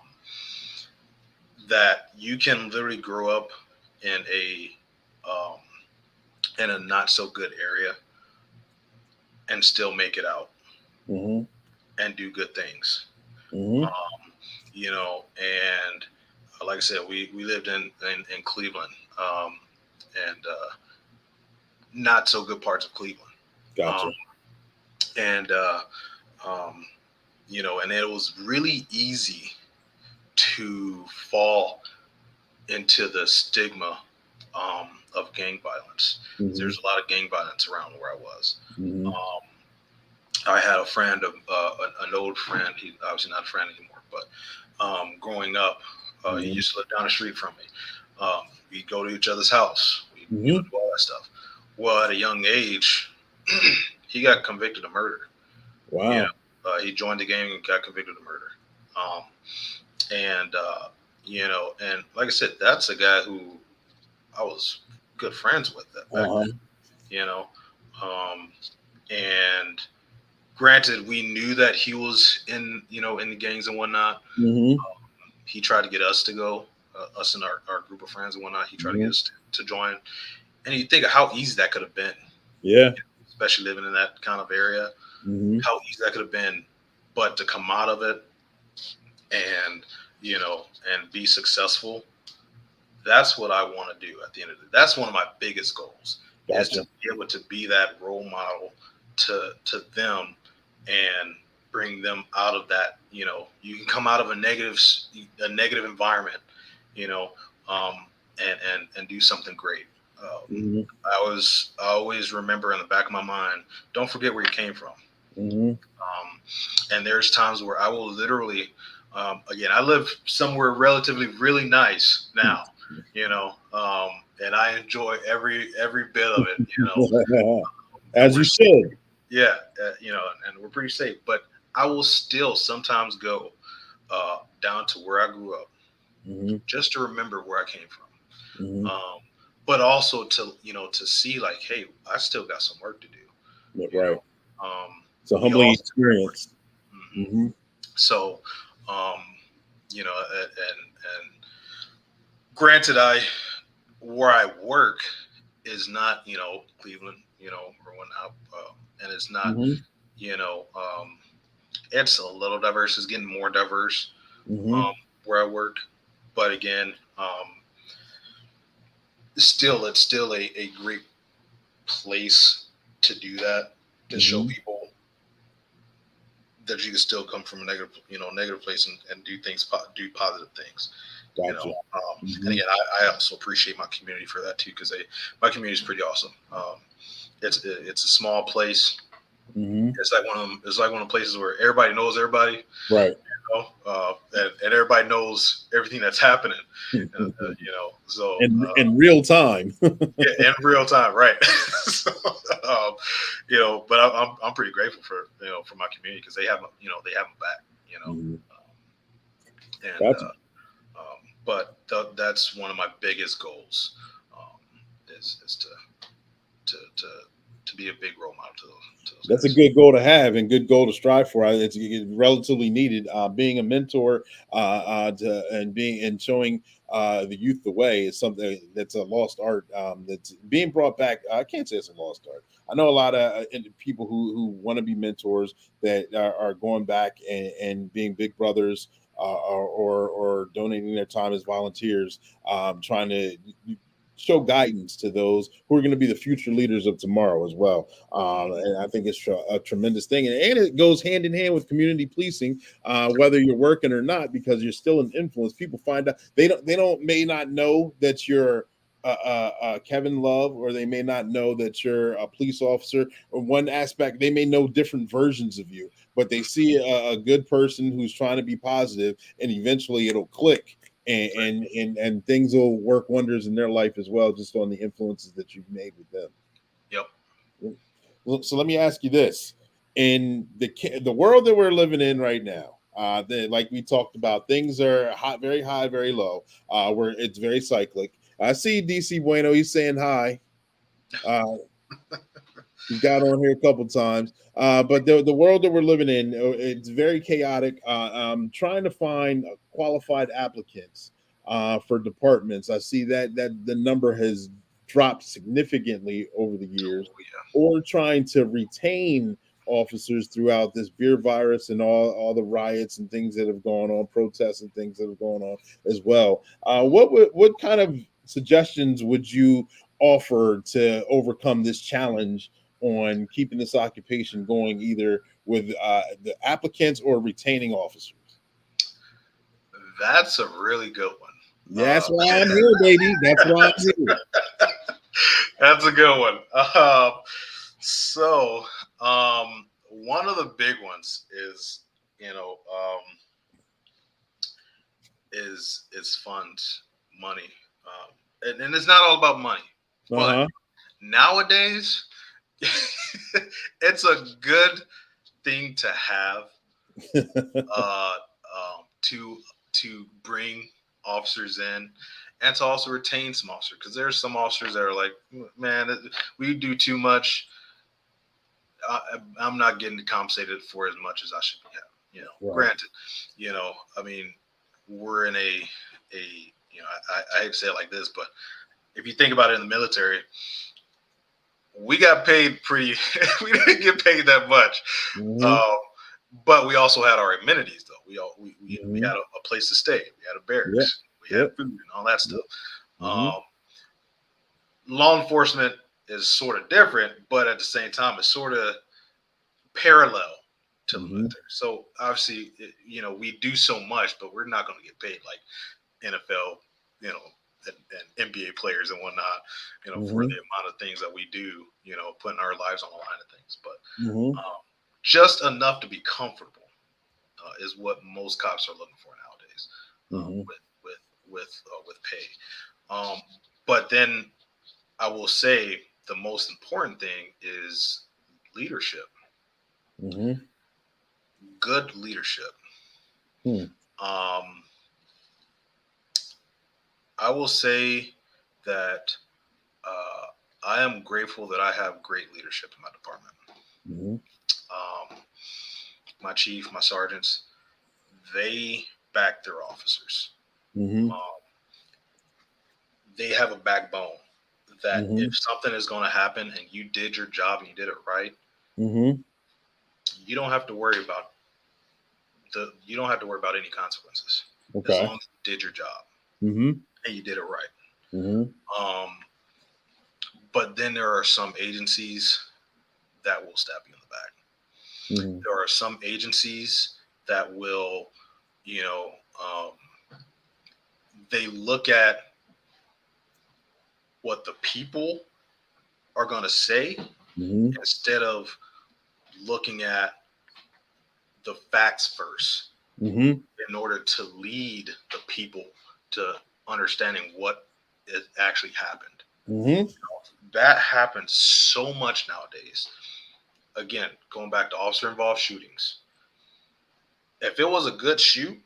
that you can literally grow up in um, a not so good area and still make it out Mm-hmm. and do good things. Mm-hmm. And like I said, we lived in Cleveland, and not so good parts of Cleveland. Gotcha. And and it was really easy to fall into the stigma of gang violence. Mhm. There's a lot of gang violence around where I was. Mhm. I had a friend, an old friend. He obviously not a friend anymore, but growing up, he used to live down the street from me. We'd go to each other's house. We do all that stuff. Well, at a young age, he got convicted of murder. Wow. He joined the gang and got convicted of murder. And and like I said, that's a guy who I was good friends with back then. And granted, we knew that he was in the gangs and whatnot. He tried to get us to go, us and our group of friends and whatnot. He tried to get us to join. And you think of how easy that could have been. Yeah. Especially living in that kind of area. How easy that could have been. But to come out of it and, and be successful, that's what I want to do at the end of it. That's one of my biggest goals. Gotcha. Is to be able to be that role model to them and bring them out of that. You can come out of a negative environment, and do something great. I always remember in the back of my mind, don't forget where you came from. And there's times where I will literally, again, I live somewhere relatively really nice now, and I enjoy every bit of it, As you should. Yeah, and we're pretty safe. But I will still sometimes go down to where I grew up, just to remember where I came from. But also to see like, hey, I still got some work to do. Right. It's a humbling experience. So, and granted, where I work is not Cleveland, or whatnot, and it's not it's a little diverse. It's getting more diverse where I work, but again, it's still a great place to do that, to show people that you can still come from a negative place and do positive things. Gotcha. And again, I also appreciate my community for that too, because my community is pretty awesome. It's a small place. It's like one of the places where everybody knows everybody, right? And everybody knows everything that's happening, so in real time. Yeah, in real time, right? So, but I'm pretty grateful for my community, because they have my back, and Gotcha. But that's one of my biggest goals, is to be a big role model to those That's guys. a good goal to have and good goal to strive for. It's relatively needed. Being a mentor and showing the youth the way is something that's a lost art, that's being brought back. I can't say it's a lost art. I know a lot of people who want to be mentors that are going back and being big brothers, or donating their time as volunteers, trying to show guidance to those who are going to be the future leaders of tomorrow as well. And I think it's a tremendous thing. And it goes hand in hand with community policing, whether you're working or not, because you're still an influence. People find out they may not know that you're Kevin Love, or they may not know that you're a police officer. Or one aspect, they may know different versions of you, but they see a good person who's trying to be positive, and eventually it'll click. And things will work wonders in their life as well, just on the influences that you've made with them. Yep. So let me ask you this: in the world that we're living in right now, like we talked about, things are hot, very high, very low. Where it's very cyclic. I see DC Bueno; he's saying hi. He got on here a couple times, but the world that we're living in, it's very chaotic. Trying to find qualified applicants for departments. I see that the number has dropped significantly over the years, or trying to retain officers throughout this beer virus and all the riots and things that have gone on, protests and things that have gone on as well. What kind of suggestions would you offer to overcome this challenge on keeping this occupation going, either with the applicants or retaining officers? That's a really good one. That's why I'm here, baby. That's why I'm here. That's a good one. So one of the big ones is, is fund money, and it's not all about money, but nowadays it's a good thing to have to bring officers in and to also retain some officers, because there's some officers that are like, man, we do too much. I'm not getting compensated for as much as I should be having. Right. Granted, I mean, we're in I hate to say it like this, but if you think about it, in the military, we got paid we didn't get paid that much. But we also had our amenities, though. We had a place to stay. We had a barracks. We had food and all that stuff. Law enforcement is sort of different, but at the same time, it's sort of parallel to the military. So obviously, we do so much, but we're not going to get paid like NFL, and NBA players and whatnot, for the amount of things that we do, putting our lives on the line of things. But just enough to be comfortable is what most cops are looking for nowadays, with pay. But then I will say the most important thing is leadership. Good leadership. I will say that I am grateful that I have great leadership in my department. My chief, my sergeants, they back their officers. They have a backbone that if something is going to happen and you did your job and you did it right, you don't have to worry about any consequences. As long as you did your job and you did it right. But then there are some agencies that will stab you in the back. There are some agencies that will, they look at what the people are going to say instead of looking at the facts first in order to lead the people to understanding what actually happened. That happens so much nowadays. Again, going back to officer-involved shootings. If it was a good shoot,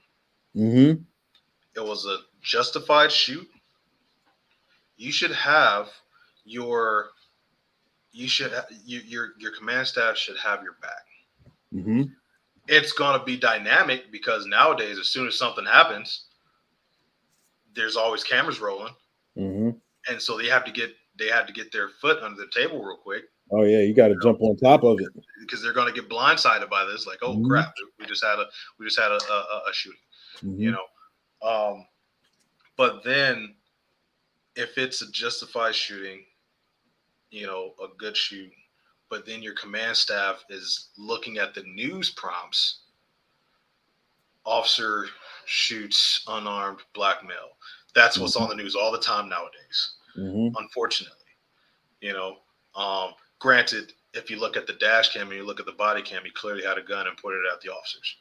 it was a justified shoot, you should have your command staff should have your back. It's going to be dynamic because nowadays, as soon as something happens, there's always cameras rolling, and so they have to get their foot under the table real quick. Oh yeah, you got to jump on top of it because they're going to get blindsided by this. Like, oh crap, we just had a shooting, But then, if it's a justified shooting, a good shoot, but then your command staff is looking at the news prompts, officer shoots unarmed black male. That's what's on the news all the time nowadays, unfortunately. Granted, if you look at the dash cam and you look at the body cam, he clearly had a gun and pointed it at the officers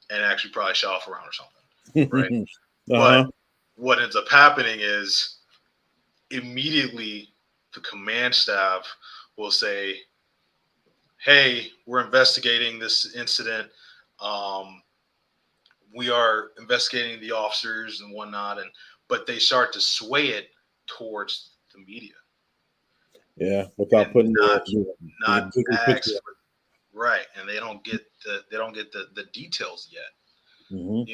and actually probably shot off around or something, right? But what ends up happening is immediately the command staff will say, hey, we're investigating this incident. We are investigating the officers and whatnot. But they start to sway it towards the media. Yeah, without putting not facts, right? And they don't get the details yet. And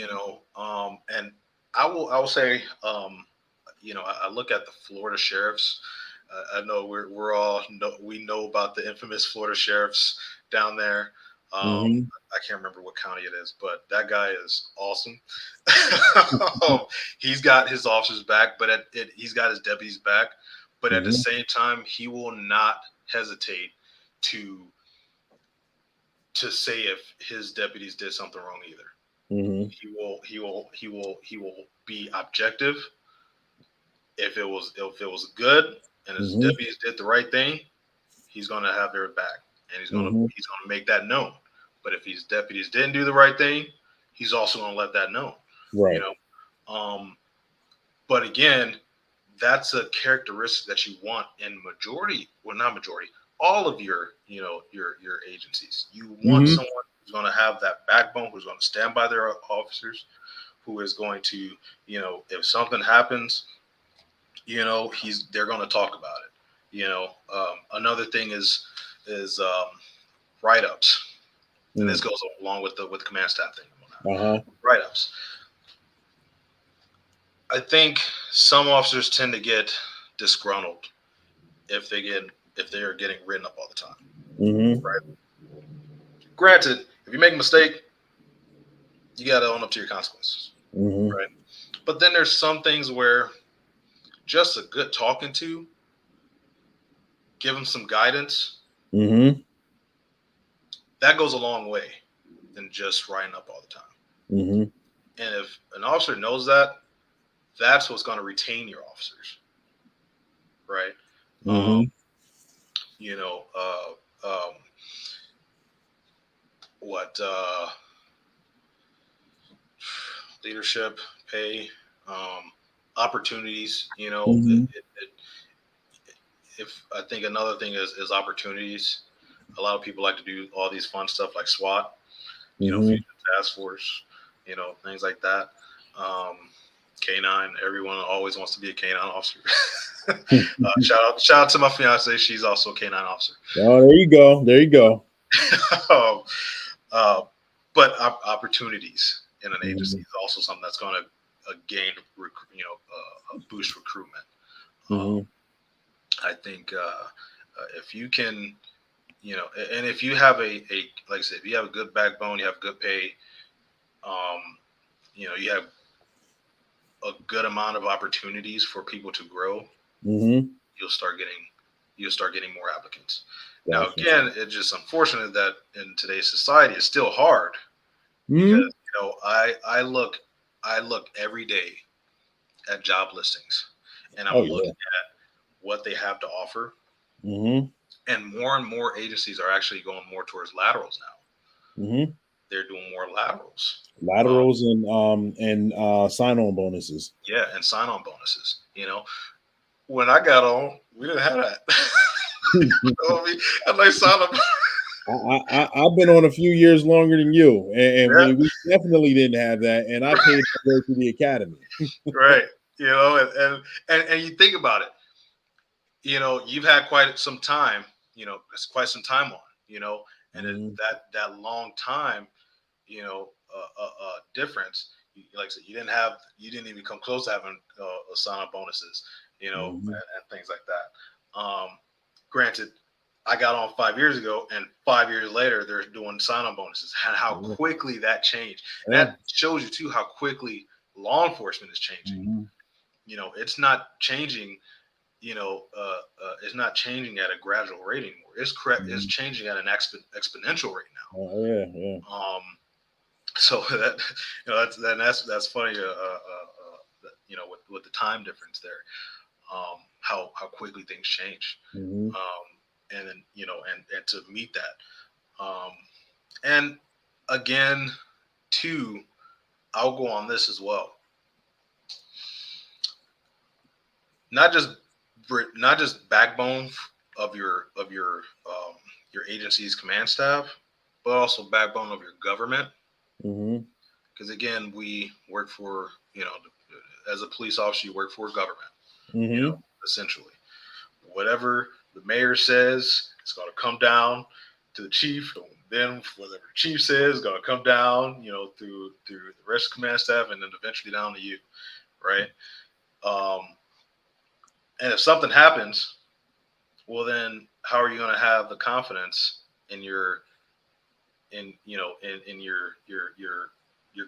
I will say, I look at the Florida sheriffs. I know we know about the infamous Florida sheriffs down there. I can't remember what county it is, but that guy is awesome. He's got his officers back, but he's got his deputies back. But at the same time, he will not hesitate to say if his deputies did something wrong either. He will be objective. If it was good and his deputies did the right thing, he's going to have their back, and he's going to make that known. But if his deputies didn't do the right thing, he's also going to let that known. Right. But again, that's a characteristic that you want in not majority, all of your agencies. You want someone who's going to have that backbone, who's going to stand by their officers, who is going to, if something happens, they're going to talk about it. Another thing is write-ups, and this goes along with the command staff thing. Write-ups. I think some officers tend to get disgruntled if they are getting written up all the time. Right. Granted, if you make a mistake, you got to own up to your consequences. Right. But then there's some things where just a good talking to, give them some guidance. That goes a long way than just writing up all the time. And if an officer knows that, that's what's going to retain your officers. Right. Leadership, pay, opportunities, if I think another thing is opportunities. A lot of people like to do all these fun stuff like SWAT, Future Task Force, things like that. K9, everyone always wants to be a K9 officer. Shout out to my fiance. She's also a K9 officer. Oh, there you go. But opportunities in an agency is also something that's going to gain, boost recruitment. I think if you can, and if you have a like I said, if you have a good backbone, you have good pay, you have a good amount of opportunities for people to grow, you'll start getting more applicants. Now, again, it's just unfortunate that in today's society, it's still hard because I look every day at job listings, and I'm looking at what they have to offer, and more agencies are actually going more towards laterals now. They're doing more laterals and sign-on bonuses. Yeah, and sign-on bonuses. When I got on, we didn't have that. And like sign-on. I've been on a few years longer than you, and we definitely didn't have that. And I paid to go to the academy. Right. And you think about it. You've had quite some time. It's quite some time on. And that long time. Difference. Like I said, you didn't even come close to having sign-on bonuses, and things like that. Granted, I got on 5 years ago, and 5 years later, they're doing sign-on bonuses, and how quickly that changed. And that shows you too how quickly law enforcement is changing. It's not changing. It's not changing at a gradual rate anymore. It's changing at an exponential rate now. Oh yeah. So that's funny. With the time difference there, how quickly things change, and then and to meet that, and again, too, I'll go on this as well. Not just backbone of your agency's command staff, but also backbone of your government. Because again, we work for, as a police officer, you work for government, essentially. Whatever the mayor says, it's going to come down to the chief. Then whatever the chief says is going to come down, through the rest of the command staff, and then eventually down to you, right? And if something happens, well, then how are you going to have the confidence in your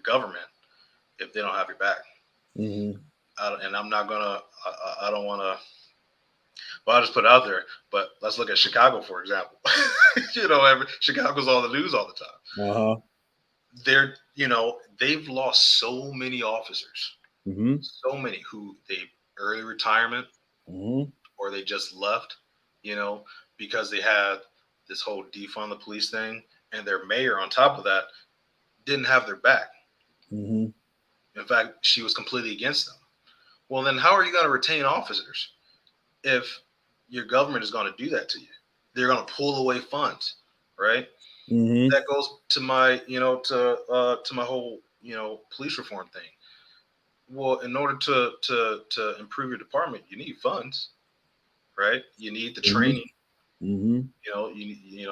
government if they don't have your back? And I'm not gonna. I don't want to. Well, I'll just put it out there. But let's look at Chicago, for example. Chicago's all the news all the time. Uh-huh. They've lost so many officers, Mm-hmm. so many who they early retirement Mm-hmm. or they just left, because they had this whole defund the police thing, and their mayor on top of that didn't have their back. Mm-hmm. In fact, she was completely against them. Well, then how are you going to retain officers if your government is going to do that to you? They're going to pull away funds, right? Mm-hmm. That goes to my, to my whole, police reform thing. Well, in order to improve your department, you need funds, right? You need the training. Mm-hmm. You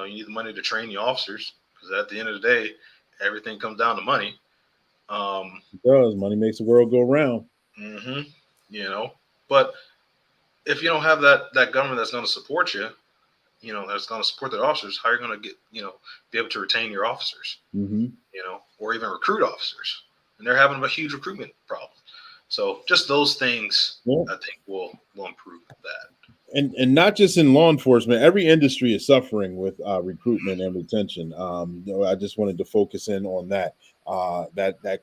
need the money to train the officers, because at the end of the day, everything comes down to money. It does. Money makes the world go round. hmm But if you don't have that government that's going to support you, that's going to support their officers, how are you going to get, be able to retain your officers, Mm-hmm. or even recruit officers? And they're having a huge recruitment problem. So just those things, Yeah. I think will improve that. And not just in law enforcement, every industry is suffering with recruitment and retention. I just wanted to focus in on that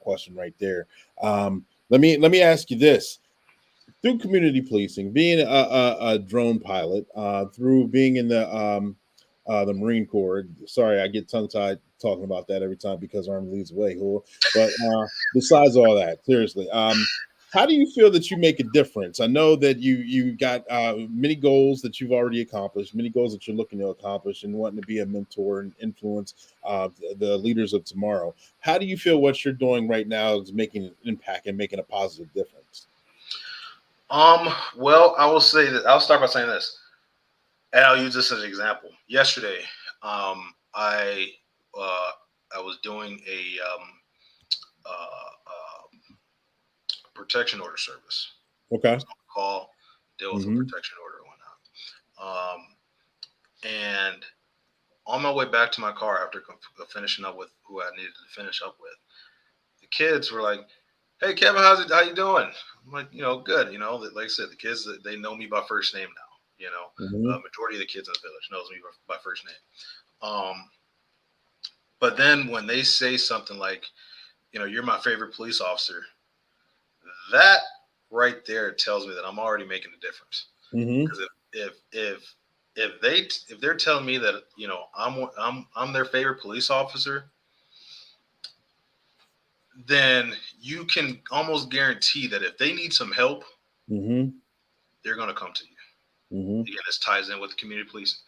question right there. Let me ask you this: through community policing, being a drone pilot, through being in the Marine Corps. Sorry, I get tongue tied talking about that every time because Army leads the way. Cool. But besides all that, seriously, how do you feel that you make a difference? I know that you got many goals that you've already accomplished, many goals that you're looking to accomplish, and wanting to be a mentor and influence the leaders of tomorrow. How do you feel what you're doing right now is making an impact and making a positive difference? Well, I will say that I'll start by saying this, and I'll use this as an example. Yesterday, I was doing a protection order service. Okay. Call, deal with a Mm-hmm. protection order and whatnot. And on my way back to my car after finishing up with who I needed to finish up with, the kids were like, "Hey, Kevin, how you doing?" I'm like, good. Like I said, the kids, they know me by first name now. Mm-hmm. Majority of the kids in the village knows me by first name. But then when they say something like, "You're my favorite police officer," that right there tells me that I'm already making a difference. Mm-hmm. Because if they're telling me that I'm their favorite police officer, then you can almost guarantee that if they need some help, Mm-hmm. they're going to come to you. Mm-hmm. Again, this ties in with the community policing.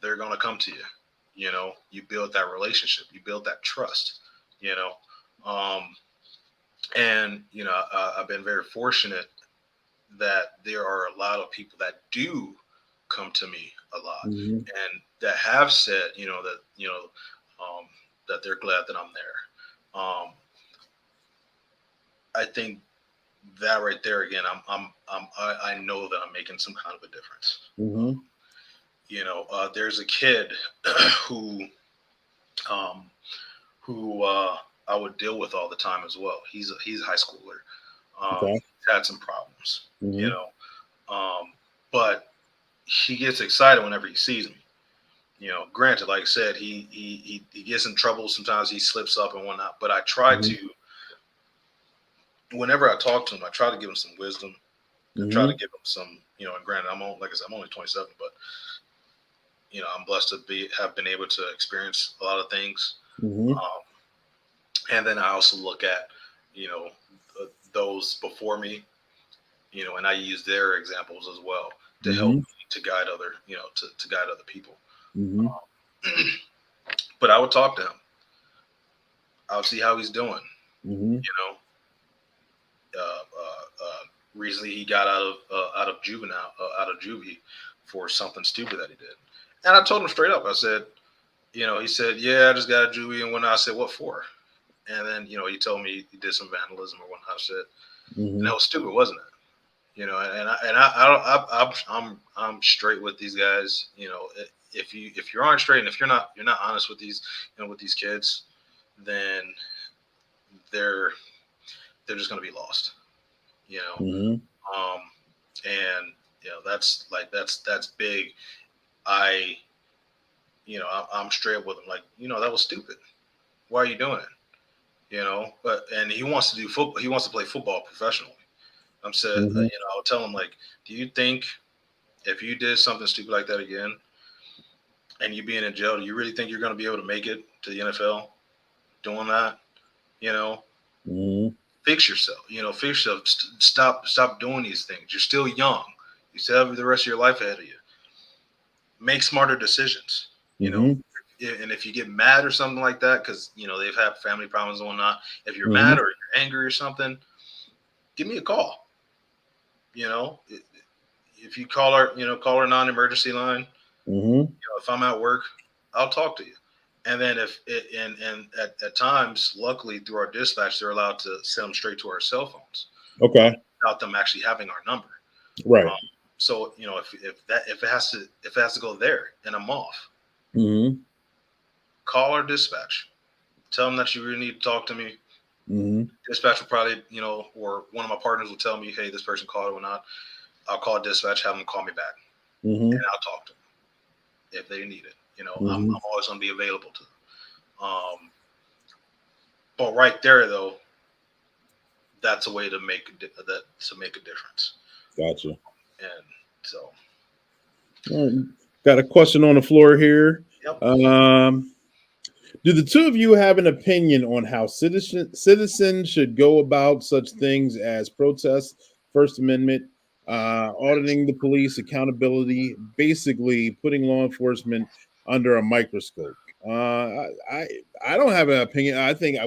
They're going to come to you. You build that relationship, you build that trust. And I've been very fortunate that there are a lot of people that do come to me a lot, Mm-hmm. and that have said, that they're glad that I'm there. I think that right there again, I know that I'm making some kind of a difference. Mm-hmm. There's a kid who I would deal with all the time as well. He's a high schooler. Okay. He's had some problems, Mm-hmm. but he gets excited whenever he sees me. Granted, like I said, he gets in trouble. Sometimes he slips up and whatnot. But I try Mm-hmm. to, whenever I talk to him, I try to give him some wisdom. I try Mm-hmm. to give him some, and granted, like I said, I'm only 27, but I'm blessed to have been able to experience a lot of things. Mm-hmm. And then I also look at, those before me, and I use their examples as well to help me to guide other, to guide other people. Mm-hmm. But I would talk to him. I would see how he's doing. Mm-hmm. Recently he got out of juvie for something stupid that he did, and I told him straight up. I said, he said, "Yeah, I just got a juvie," and whatnot. I said, "What for?" And then he told me he did some vandalism or whatnot. I said, and that was stupid, wasn't it? I'm straight with these guys. If you aren't straight, and if you're not honest with these with these kids, then they're just going to be lost. Mm-hmm. And that's big. I'm straight up with him, like, that was stupid. Why are you doing it? And he wants to do football. He wants to play football professionally. I'm said, Mm-hmm. I'll tell him, like, do you think if you did something stupid like that again and you being in jail, do you really think you're going to be able to make it to the NFL doing that? Mm-hmm. Fix yourself. Fix yourself. Stop doing these things. You're still young. You still have the rest of your life ahead of you. Make smarter decisions. Mm-hmm. And if you get mad or something like that, because they've had family problems and whatnot. If you're Mm-hmm. mad or you're angry or something, give me a call. If you call our non-emergency line. Mm-hmm. If I'm at work, I'll talk to you. And then at times, luckily through our dispatch, they're allowed to send them straight to our cell phones. Okay. Without them actually having our number. Right. So if it has to go there and I'm off, Mm-hmm. call our dispatch. Tell them that you really need to talk to me. Mm-hmm. Dispatch will probably, or one of my partners will tell me, hey, this person called or not. I'll call dispatch, have them call me back, Mm-hmm. and I'll talk to them if they need it. I'm always going to be available to them. But right there, though, that's a way to make a difference. Gotcha. And so, All right. Got a question on the floor here. yep. Do the two of you have an opinion on how citizens should go about such things as protests, First Amendment, auditing the police, accountability, basically putting law enforcement under a microscope? I don't have an opinion. I think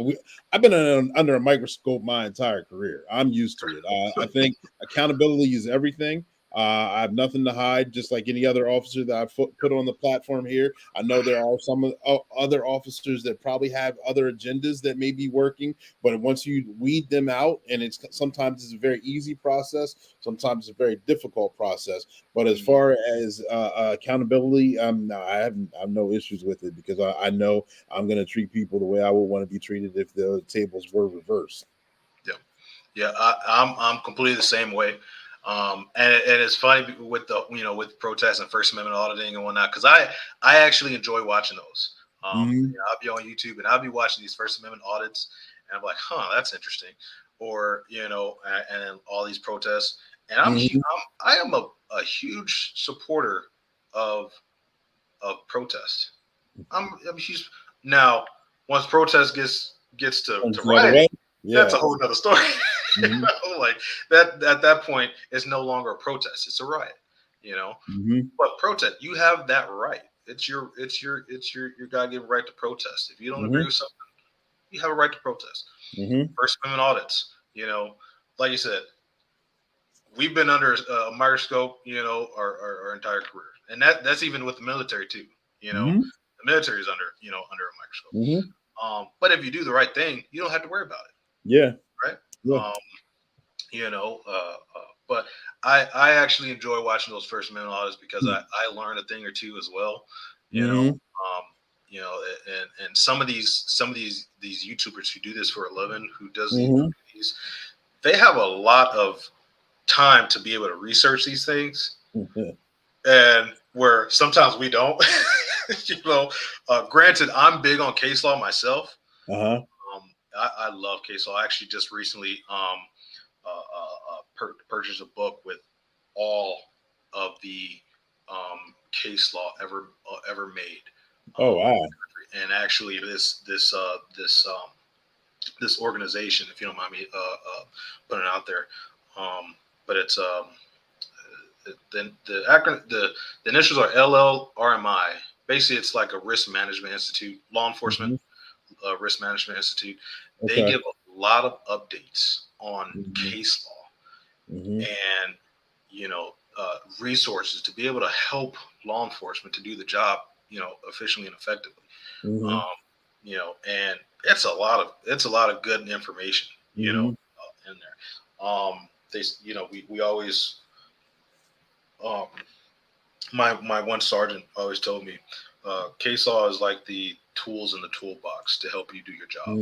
I've been under a microscope my entire career. I'm used to it. I think accountability is everything. I have nothing to hide, just like any other officer that I've put on the platform here. I know there are some other officers that probably have other agendas that may be working, but once you weed them out, and sometimes it's a very easy process, sometimes it's a very difficult process. But as far as accountability, no, I have no issues with it because I know I'm going to treat people the way I would want to be treated if the tables were reversed. Yeah, I'm completely the same way. And it's funny with with protests and First Amendment auditing and whatnot, because I actually enjoy watching those. I'll be on YouTube and I'll be watching these First Amendment audits, and I'm like, that's interesting. Or and all these protests, and I am a huge supporter of protests. I'm huge. Now, once protest gets to rioting, Yeah. that's a whole nother story. Mm-hmm. Like that at that point, it's no longer a protest; it's a riot. Mm-hmm. But protest, you have that right. It's your God-given right to protest. If you don't agree with something, you have a right to protest. Mm-hmm. First Amendment audits, like you said, we've been under a microscope, our entire career, and that's even with the military too. Mm-hmm. The military is under a microscope. Mm-hmm. But if you do the right thing, you don't have to worry about it. Yeah. Right. Yeah. But I actually enjoy watching those First Amendment audits because I learn a thing or two as well. And some of these YouTubers who do this for a living, who does these, they have a lot of time to be able to research these things, and where sometimes we don't. Granted, I'm big on case law myself. I love case law. I actually just recently purchased a book with all of the case law ever made. Oh wow! And actually, this organization, if you don't mind me putting it out there, but it's the acronym, the initials are LLRMI. Basically, it's like a risk management institute, law enforcement risk management institute. They give a lot of updates on case law and resources to be able to help law enforcement to do the job efficiently and effectively. And it's a lot of good information in there. We always my one sergeant always told me case law is like the tools in the toolbox to help you do your job.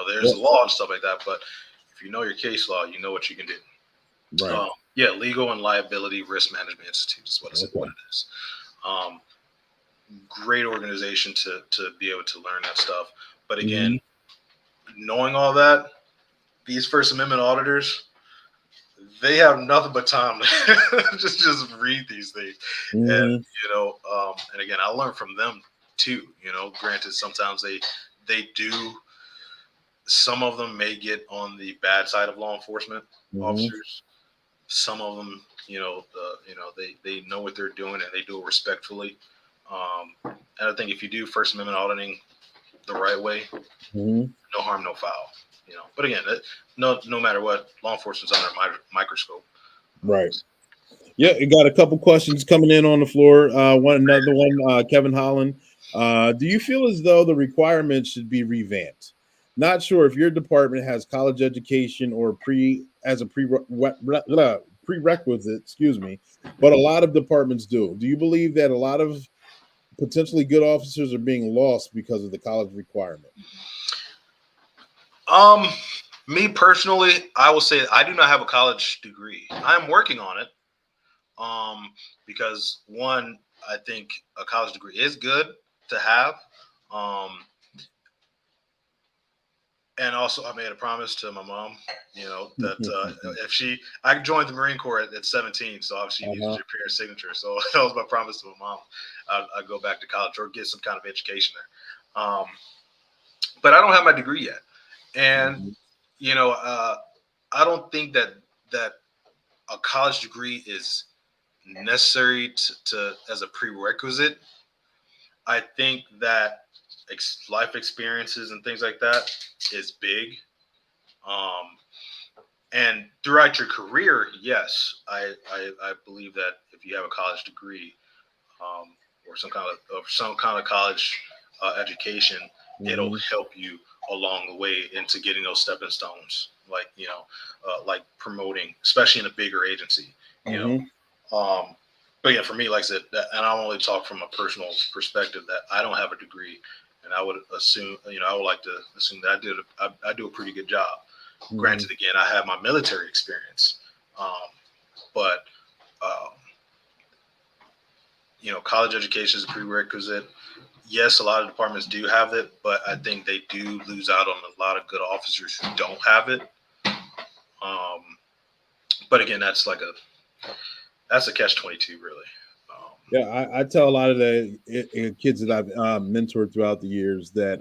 There's a law and stuff like that, but if you know your case law, you know what you can do. Right. Yeah, Legal and Liability Risk Management Institute is what it is. Great organization to be able to learn that stuff. But again, knowing all that, these First Amendment auditors, they have nothing but time to just read these things. And and again, I learned from them too. Granted, sometimes they do. Some of them may get on the bad side of law enforcement officers. Some of them, they know what they're doing and they do it respectfully. And I think if you do First Amendment auditing the right way, no harm, no foul. But again, no matter what, law enforcement's under a microscope. Right. Yeah, you got a couple questions coming in on the floor. Another one, Kevin Holland. Do you feel as though the requirements should be revamped? Not sure if your department has college education or prerequisite, excuse me, but a lot of departments do. Do you believe that a lot of potentially good officers are being lost because of the college requirement? Me personally, I will say I do not have a college degree. I'm working on it. Because one, I think a college degree is good to have. And also I made a promise to my mom, that if I joined the Marine Corps at 17, so obviously you use your parents' signature. So that was my promise to my mom. I'd go back to college or get some kind of education there. But I don't have my degree yet. And, I don't think that a college degree is necessary to as a prerequisite. I think that life experiences and things like that is big. And throughout your career, yes, I believe that if you have a college degree, or some kind of college education, it'll help you along the way into getting those stepping stones, like like promoting, especially in a bigger agency. But yeah, for me, like I said, and I'm only talk from a personal perspective, that I don't have a degree, and I would assume, I would like to assume that I do a pretty good job. Granted, again, I have my military experience, but college education is a prerequisite. Yes, a lot of departments do have it, but I think they do lose out on a lot of good officers who don't have it. But again, that's a catch-22, really. Yeah, I tell a lot of the kids that I've mentored throughout the years that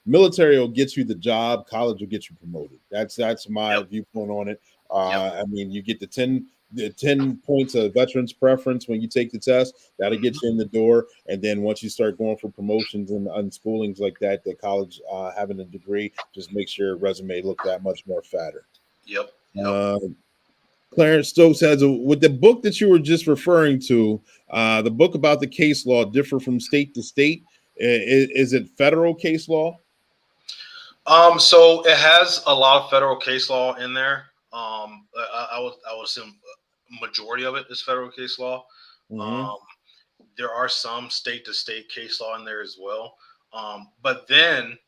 military will get you the job, college will get you promoted. That's my viewpoint on it. I mean, you get the 10 points of veterans preference when you take the test. That'll get you in the door, and then once you start going for promotions and unschoolings like that, the college having a degree just makes your resume look that much more fatter. Yep. Clarence Stokes has with the book that you were just referring to, the book about the case law differ from state to state. Is it federal case law? So it has a lot of federal case law in there. I would assume majority of it is federal case law. There are some state to state case law in there as well. But then,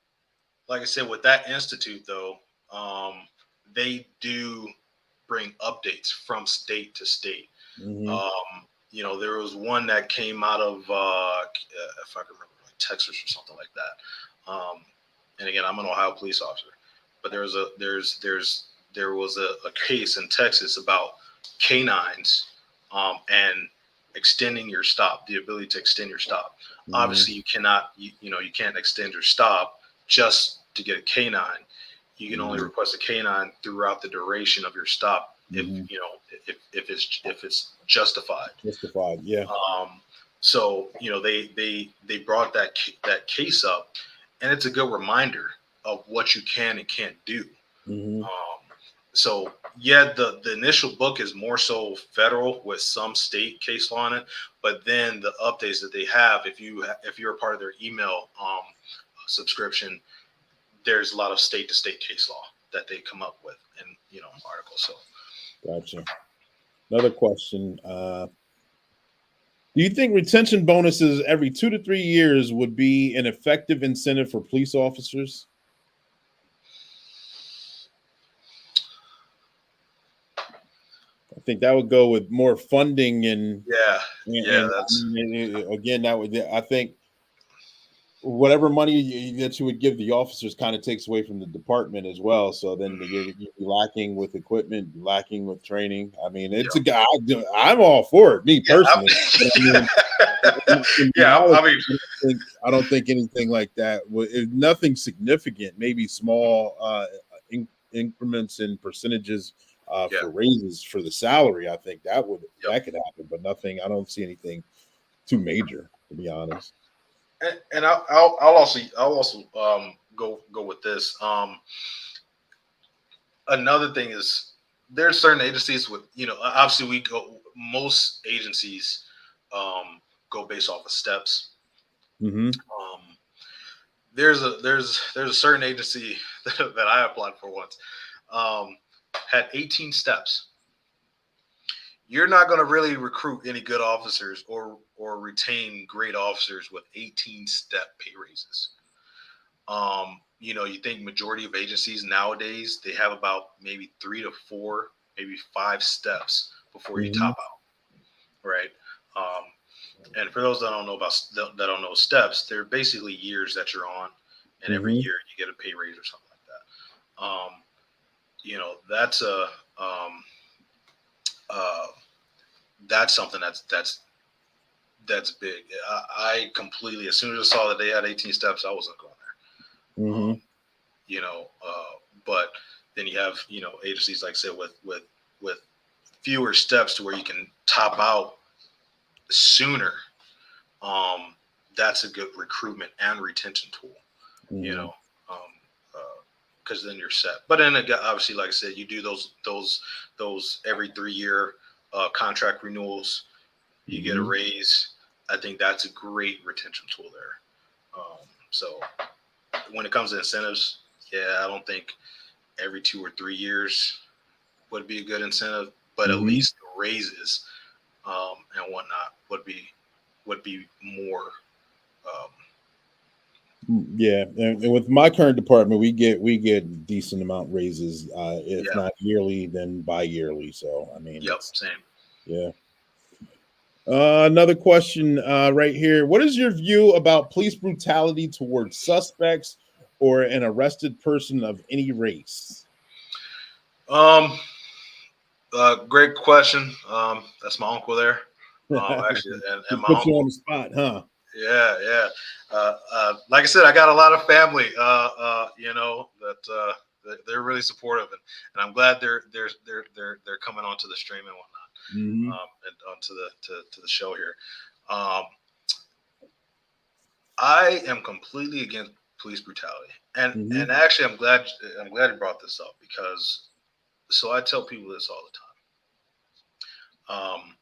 like I said, with that institute though, they do bring updates from state to state. There was one that came out of if I can remember, like Texas or something like that. And again, I'm an Ohio police officer, but there was a case in Texas about canines and extending your stop, the ability to extend your stop. Obviously, you cannot, you can't extend your stop just to get a canine. You can only request a canine throughout the duration of your stop if it's justified. Justified, yeah. So they brought that case up, and it's a good reminder of what you can and can't do. So yeah, the initial book is more so federal with some state case law in it, but then the updates that they have, if you're a part of their email subscription, there's a lot of state to state case law that they come up with in articles. So gotcha. Another question. Do you think retention bonuses every 2 to 3 years would be an effective incentive for police officers? think that would go with more funding and That's again, that would, I think, whatever money that you would give the officers kind of takes away from the department as well. So then you're lacking with equipment, lacking with training. I mean, it's a guy. I'm all for it, me personally. But I mean, in reality, I mean, I don't think anything like that. Nothing significant. Maybe small increments in percentages for raises for the salary. I think that could happen, but nothing. I don't see anything too major, to be honest. and I'll also go with this. Another thing is there's certain agencies with, obviously most agencies go based off of steps. Mm-hmm. There's a certain agency that I applied for once, had 18 steps. You're not going to really recruit any good officers or retain great officers with 18 step pay raises. You think majority of agencies nowadays, they have about maybe 3 to 4, maybe 5 steps before you top out, right? And for those that don't know steps, they're basically years that you're on, and every year you get a pay raise or something like that. That's something that's big. I completely, as soon as I saw that they had 18 steps, I wasn't going there. But then you have agencies like I said with fewer steps to where you can top out sooner. That's a good recruitment and retention tool. Because then you're set. But then obviously, like I said, you do those every 3-year contract renewals. You get a raise. I think that's a great retention tool there. So when it comes to incentives, I don't think every 2 or 3 years would be a good incentive, but at least the raises and whatnot would be more. And with my current department, we get decent amount raises, if not yearly, then bi-yearly. So I mean, Same. Yeah. Another question right here. What is your view about police brutality towards suspects or an arrested person of any race? Great question. That's my uncle there. Actually, and my put uncle you on the spot, huh? Yeah. Like I said, I got a lot of family, that they're really supportive, and I'm glad they're coming onto the stream and whatnot, and onto the show here. I am completely against police brutality, and actually, I'm glad you brought this up, because I tell people this all the time.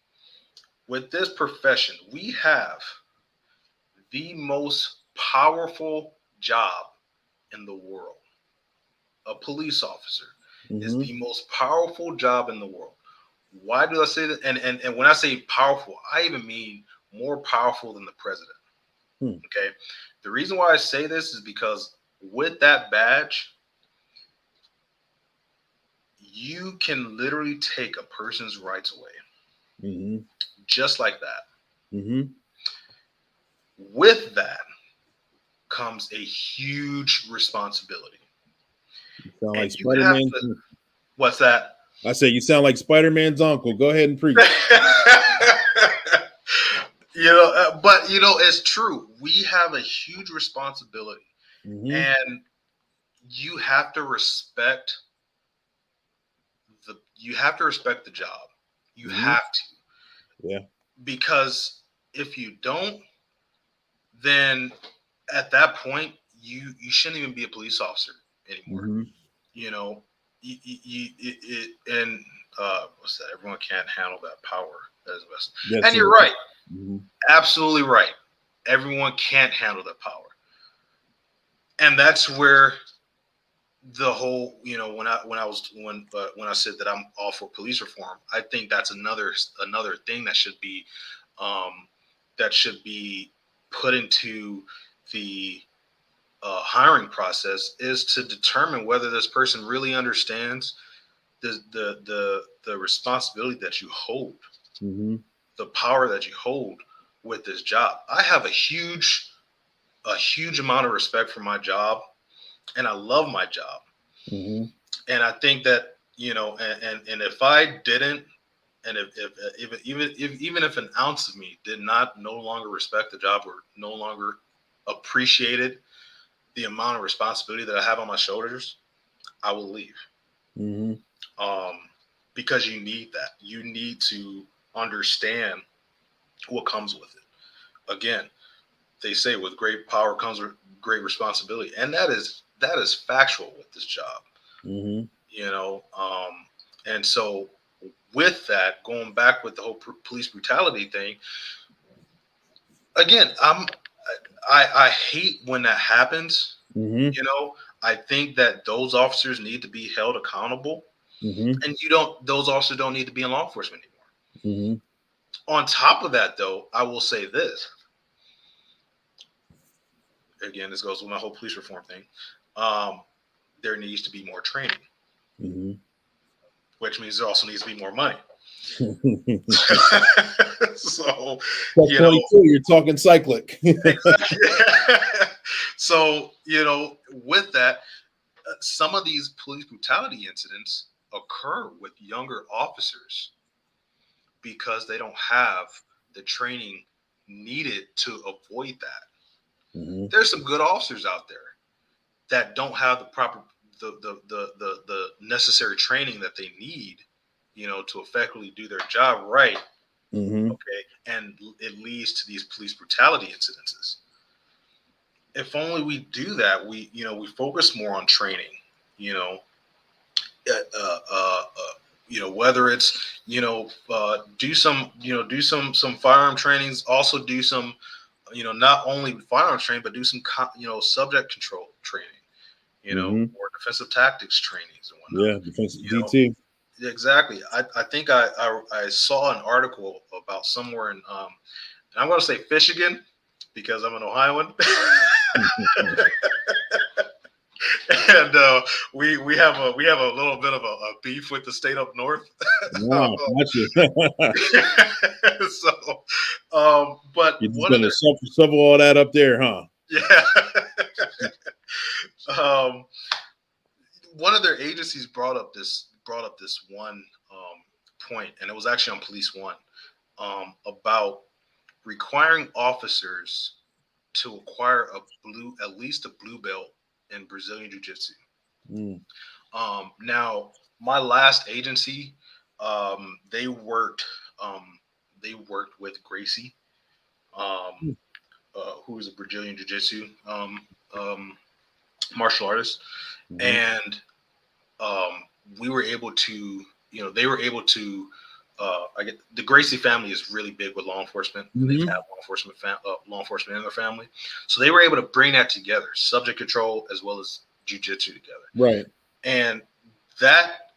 With this profession, we have the most powerful job in the world. A police officer is the most powerful job in the world. Why do I say that? And when I say powerful, I even mean more powerful than the president. Okay. The reason why I say this is because with that badge, you can literally take a person's rights away. Just like that. With that comes a huge responsibility. You sound like Spider-Man. What's that? I say you sound like Spider-Man's uncle. Go ahead and preach. But it's true. We have a huge responsibility, and you have to respect the job. You have to. Yeah. Because if you don't, then at that point you shouldn't even be a police officer anymore. What's that? Everyone can't handle that power that is invested. Yes, and you're right. Absolutely right. Everyone can't handle that power. And that's where the whole, when I said that I'm all for police reform, I think that's another thing that should be put into the hiring process, is to determine whether this person really understands the responsibility that you hold, Mm-hmm. the power that you hold with this job. I have a huge amount of respect for my job, and I love my job. Mm-hmm. And I think that, and if I didn't, and even if an ounce of me did not no longer respect the job or no longer appreciated the amount of responsibility that I have on my shoulders, I will leave. Mm-hmm. Because you need that. You need to understand what comes with it. Again, they say with great power comes with great responsibility, and that is factual with this job. Mm-hmm. And so with that, going back with the whole police brutality thing, again, I hate when that happens. Mm-hmm. I think that those officers need to be held accountable, Mm-hmm. and those officers don't need to be in law enforcement anymore. Mm-hmm. On top of that, though, I will say this. Again, this goes with my whole police reform thing. There needs to be more training, Mm-hmm. which means there also needs to be more money. So, Plus 22, you're talking cyclic. exactly. So, with that, some of these police brutality incidents occur with younger officers because they don't have the training needed to avoid that. Mm-hmm. There's some good officers out there that don't have the proper the necessary training that they need, to effectively do their job right. Mm-hmm. Okay, and it leads to these police brutality incidences. If only we do that, we focus more on training. You know, whether it's do some firearm trainings, also do some not only firearm training but do some subject control training. Mm-hmm. Or defensive tactics trainings and whatnot. Yeah, defensive DT. Exactly. I think I saw an article about somewhere in and I'm going to say Michigan because I'm an Ohioan. And we have a little bit of a beef with the state up north. Wow, gotcha. So, but You're just one of gonna their shovel all that up there, huh? yeah, one of their agencies brought up this one point, and it was actually on Police One, about requiring officers to acquire at least a blue belt in Brazilian Jiu-Jitsu. Mm. Now, my last agency, they worked with Gracie, who is a Brazilian Jiu-Jitsu martial artist, Mm-hmm. and we were able to, they were able to. The Gracie family is really big with law enforcement. Mm-hmm. They've had law enforcement in their family, so they were able to bring that together, subject control as well as jiu-jitsu together. Right. And that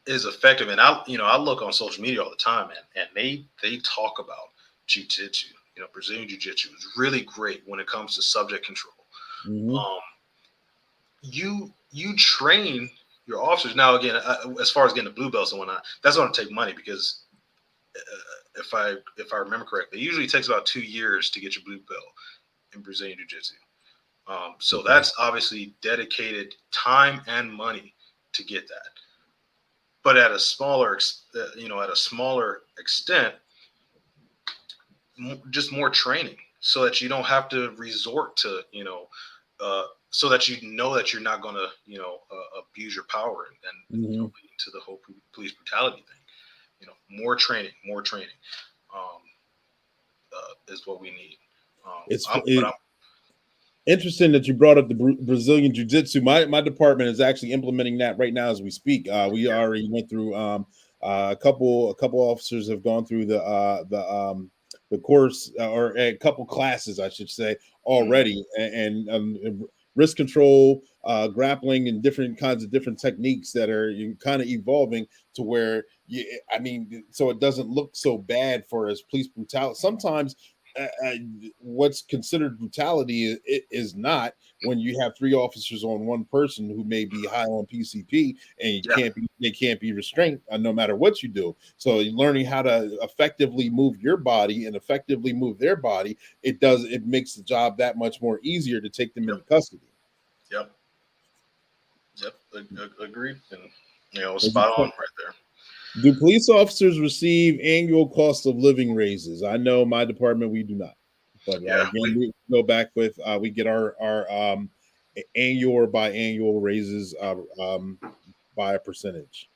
is effective. And I look on social media all the time, and they talk about jiu-jitsu. Brazilian jiu-jitsu is really great when it comes to subject control. Mm-hmm. You train your officers. Now, again, as far as getting the blue belts and whatnot, that's going to take money because if I remember correctly, it usually takes about 2 years to get your blue belt in Brazilian Jiu-Jitsu. So that's obviously dedicated time and money to get that. But at a smaller extent, just more training so that you don't have to resort to, so that that you're not going to, abuse your power and Mm-hmm. lead to the whole police brutality thing. More training is what we need. It's interesting that you brought up the Brazilian Jiu-Jitsu. My department is actually implementing that right now as we speak. We already went through a couple officers have gone through the course or a couple classes, I should say, already, and risk control, grappling, and different kinds of different techniques that are kind of evolving to where so it doesn't look so bad for as police brutality. Sometimes what's considered brutality is not when you have 3 officers on one person who may be high on PCP and Yeah. they can't be restrained no matter what you do. So you're learning how to effectively move your body and effectively move their body. It makes the job that much more easier to take them into custody. Yep. Agreed. And spot on right there. Do police officers receive annual cost of living raises? I know my department, we do not. But again, we go back with we get our annual or biannual raises by a percentage.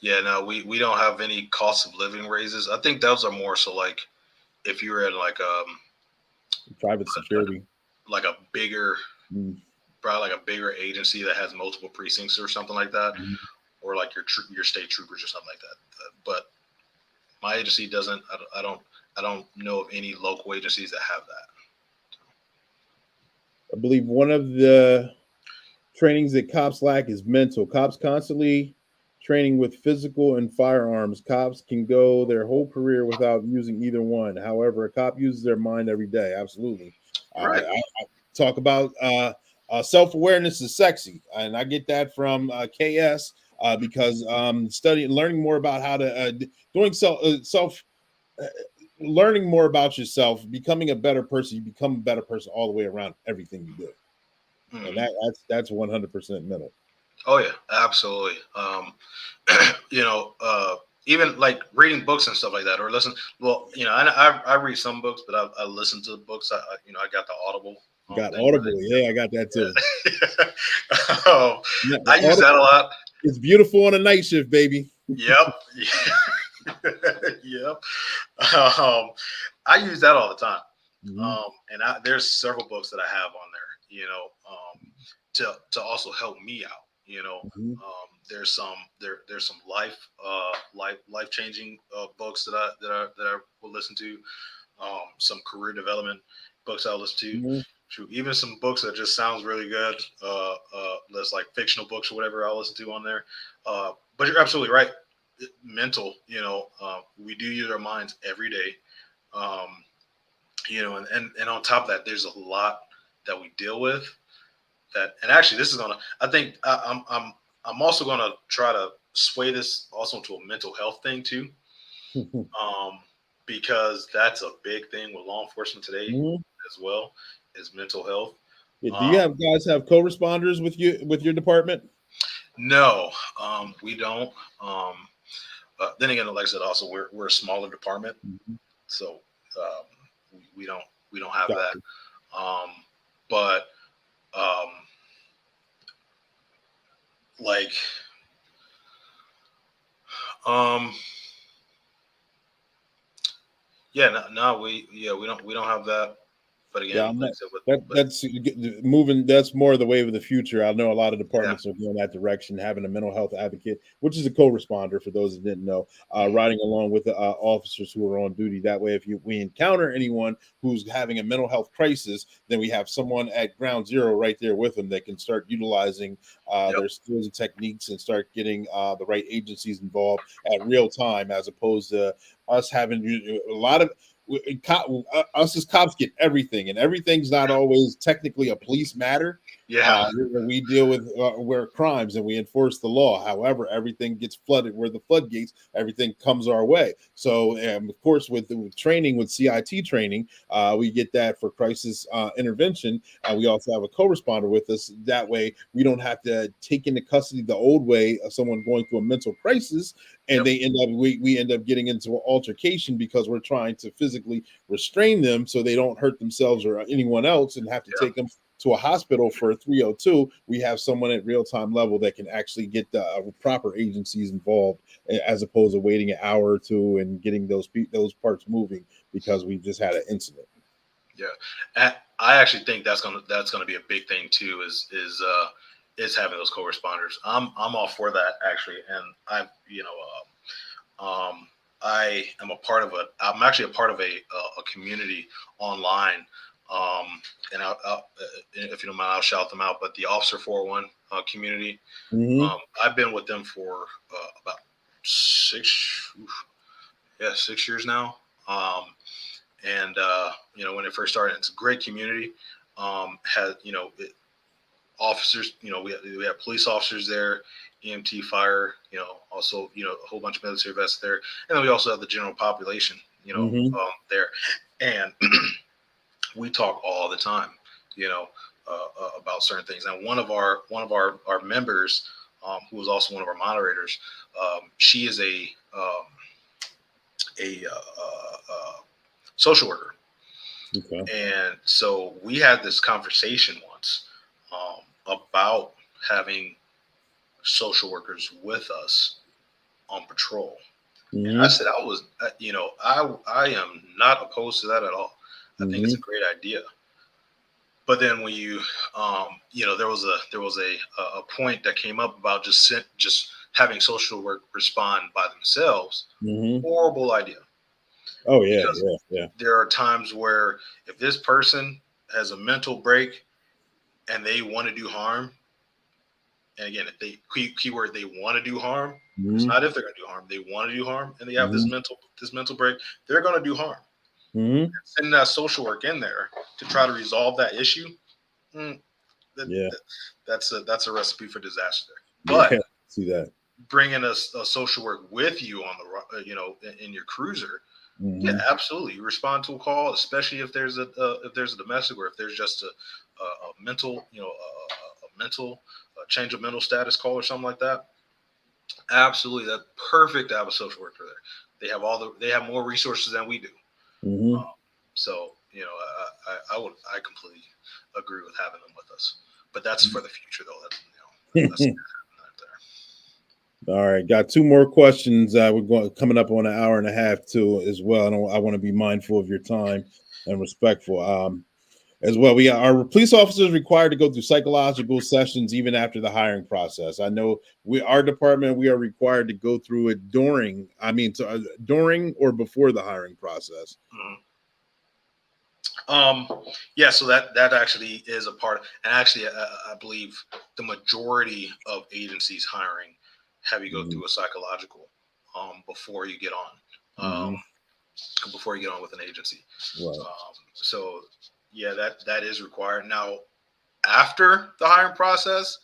Yeah, no, we don't have any cost of living raises. I think those are more so like if you're in like private security, like a bigger, mm-hmm. probably like a bigger agency that has multiple precincts or something like that, Mm-hmm. or like your state troopers or something like that. But my agency doesn't. I don't know of any local agencies that have that. I believe one of the trainings that cops lack is mental. Cops constantly training with physical and firearms. Cops can go their whole career without using either one. However, a cop uses their mind every day. Absolutely. Right. I talk about self-awareness is sexy, and I get that from KS because learning more about how to doing self learning more about yourself, becoming a better person. You become a better person all the way around everything you do. And that's 100% mental. Oh yeah, absolutely. Even like reading books and stuff like that, or listen. Well, I read some books, but I listen to the books. I got the Audible. Got Audible, yeah, I got that too. I use that a lot. It's beautiful on a night shift, baby. Yep. Yep. I use that all the time. Mm-hmm. And there's several books that I have on there, to also help me out. Mm-hmm. There's some life changing books that I will listen to. Some career development books I'll listen to. Mm-hmm. Even some books that just sounds really good. That's like fictional books or whatever I'll listen to on there. But you're absolutely right. Mental, we do use our minds every day. And on top of that, there's a lot that we deal with. And actually, this is I think I'm also gonna try to sway this also into a mental health thing too, because that's a big thing with law enforcement today as well, is mental health. Yeah, do you guys have co-responders with your department? No, we don't. Then again, like I said, also we're a smaller department, so we don't have that. But we don't have that. But again, that's moving. That's more the wave of the future. I know a lot of departments are going that direction, having a mental health advocate, which is a co-responder for those that didn't know, riding along with the officers who are on duty. That way, if we encounter anyone who's having a mental health crisis, then we have someone at ground zero right there with them that can start utilizing their skills and techniques and start getting the right agencies involved at real time, as opposed to us having a lot of. Us as cops get everything, and everything's not always technically a police matter. We deal with where crimes and we enforce the law. However, everything gets flooded where the floodgates. Everything comes our way. So, of course, with training, with CIT training, we get that for crisis intervention. We also have a co-responder with us. That way, we don't have to take into custody the old way of someone going through a mental crisis, and they end up we end up getting into an altercation because we're trying to physically restrain them so they don't hurt themselves or anyone else, and have to take them to a hospital for 302. We have someone at real-time level that can actually get the proper agencies involved, as opposed to waiting an hour or two and getting those parts moving because we just had an incident. Yeah, I actually think that's gonna be a big thing too. Is having those co-responders. I'm all for that actually, and I'm actually a part of a community online. And if you don't mind, I'll shout them out. But the Officer 401 community, I've been with them for about 6 years now. And when it first started, it's a great community. Had officers, we have police officers there, EMT, fire, also a whole bunch of military vets there, and then we also have the general population, there, and we talk all the time, about certain things. And one of our members, who was also one of our moderators, she is a social worker. Okay. And so we had this conversation once, about having social workers with us on patrol. And I said I am not opposed to that at all. I think it's a great idea. But then when you there was a point that came up about just having social work respond by themselves. Horrible idea. Oh yeah, Because yeah. there are times where if this person has a mental break and they want to do harm, and again, if they keyword they want to do harm, it's not if they're going to do harm. They want to do harm, and they have this mental break. They're going to do harm. Sending that social work in there to try to resolve that issue, that's a recipe for disaster. But see that bringing a social work with you on the in your cruiser. Yeah, absolutely. You respond to a call, especially if there's a domestic, or if there's just a mental, a mental change of mental status call or something like that. Absolutely, that's perfect to have a social worker there. They have more resources than we do. So I completely agree with having them with us. But that's for the future, though. That's not there. All right, got two more questions. We're coming up on an hour and a half too, as well. And I want to be mindful of your time and respectful. As well, our police officers required to go through psychological sessions even after the hiring process. I know our department, we are required to go through it during or before the hiring process. Yeah, so that actually is a part, and actually, I believe the majority of agencies hiring have you go through a psychological before you get on, with an agency. Right. So yeah, that is required. Now, after the hiring process,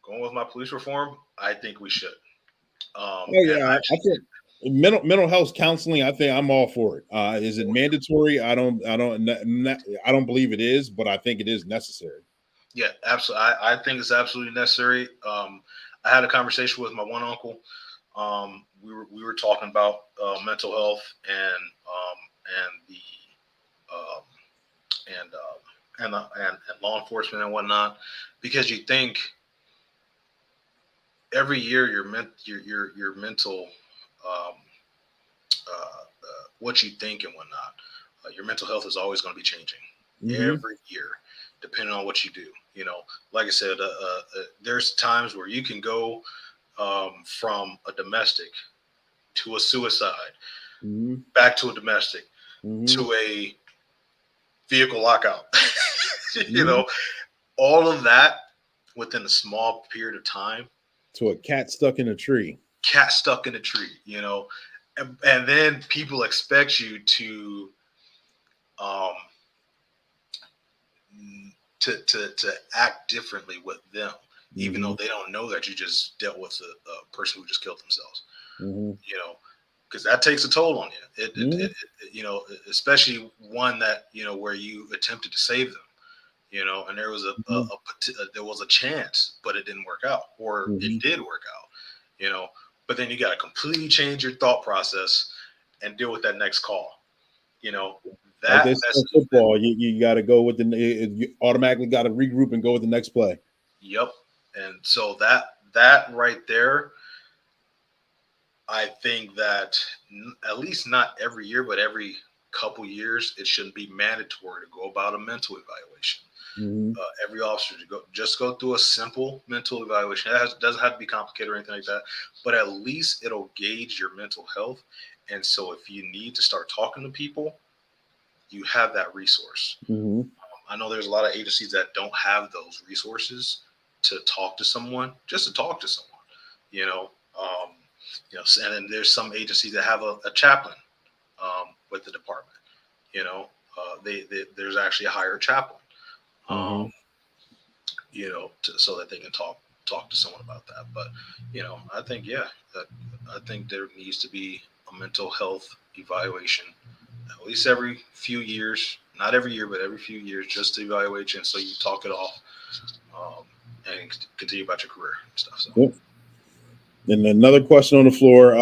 going with my police reform, I think we should. I think mental health counseling, I think I'm all for it. Is it mandatory? I don't believe it is, but I think it is necessary. Yeah, absolutely. I think it's absolutely necessary. I had a conversation with my one uncle. We were talking about mental health and law enforcement and whatnot, because you think every year your mental what you think and whatnot, your mental health is always going to be changing every year, depending on what you do. Like I said, there's times where you can go from a domestic to a suicide, back to a domestic, to a vehicle lockout. All of that within a small period of time. To a cat stuck in a tree. And then people expect you to act differently with them, even though they don't know that you just dealt with a person who just killed themselves. Because that takes a toll on you. It especially one that where you attempted to save them. And there was there was a chance, but it didn't work out, or it did work out. But then you got to completely change your thought process and deal with that next call. That like football, you got to go with you automatically got to regroup and go with the next play. Yep. And so that right there, I think that at least not every year, but every couple years, it shouldn't be mandatory to go about a mental evaluation. Every officer to go through a simple mental evaluation. It doesn't have to be complicated or anything like that, but at least it'll gauge your mental health. And so if you need to start talking to people, you have that resource. I know there's a lot of agencies that don't have those resources to talk to someone, just to talk to someone, and then there's some agencies that have a chaplain with the department. You know, there's actually a higher chaplain. Mhm. You know, so that they can talk to someone about that. But you know, I think I think there needs to be a mental health evaluation at least every few years, not every year, but every few years, just to evaluate you, and so you talk it off and continue about your career and stuff. So. Yep. And another question on the floor.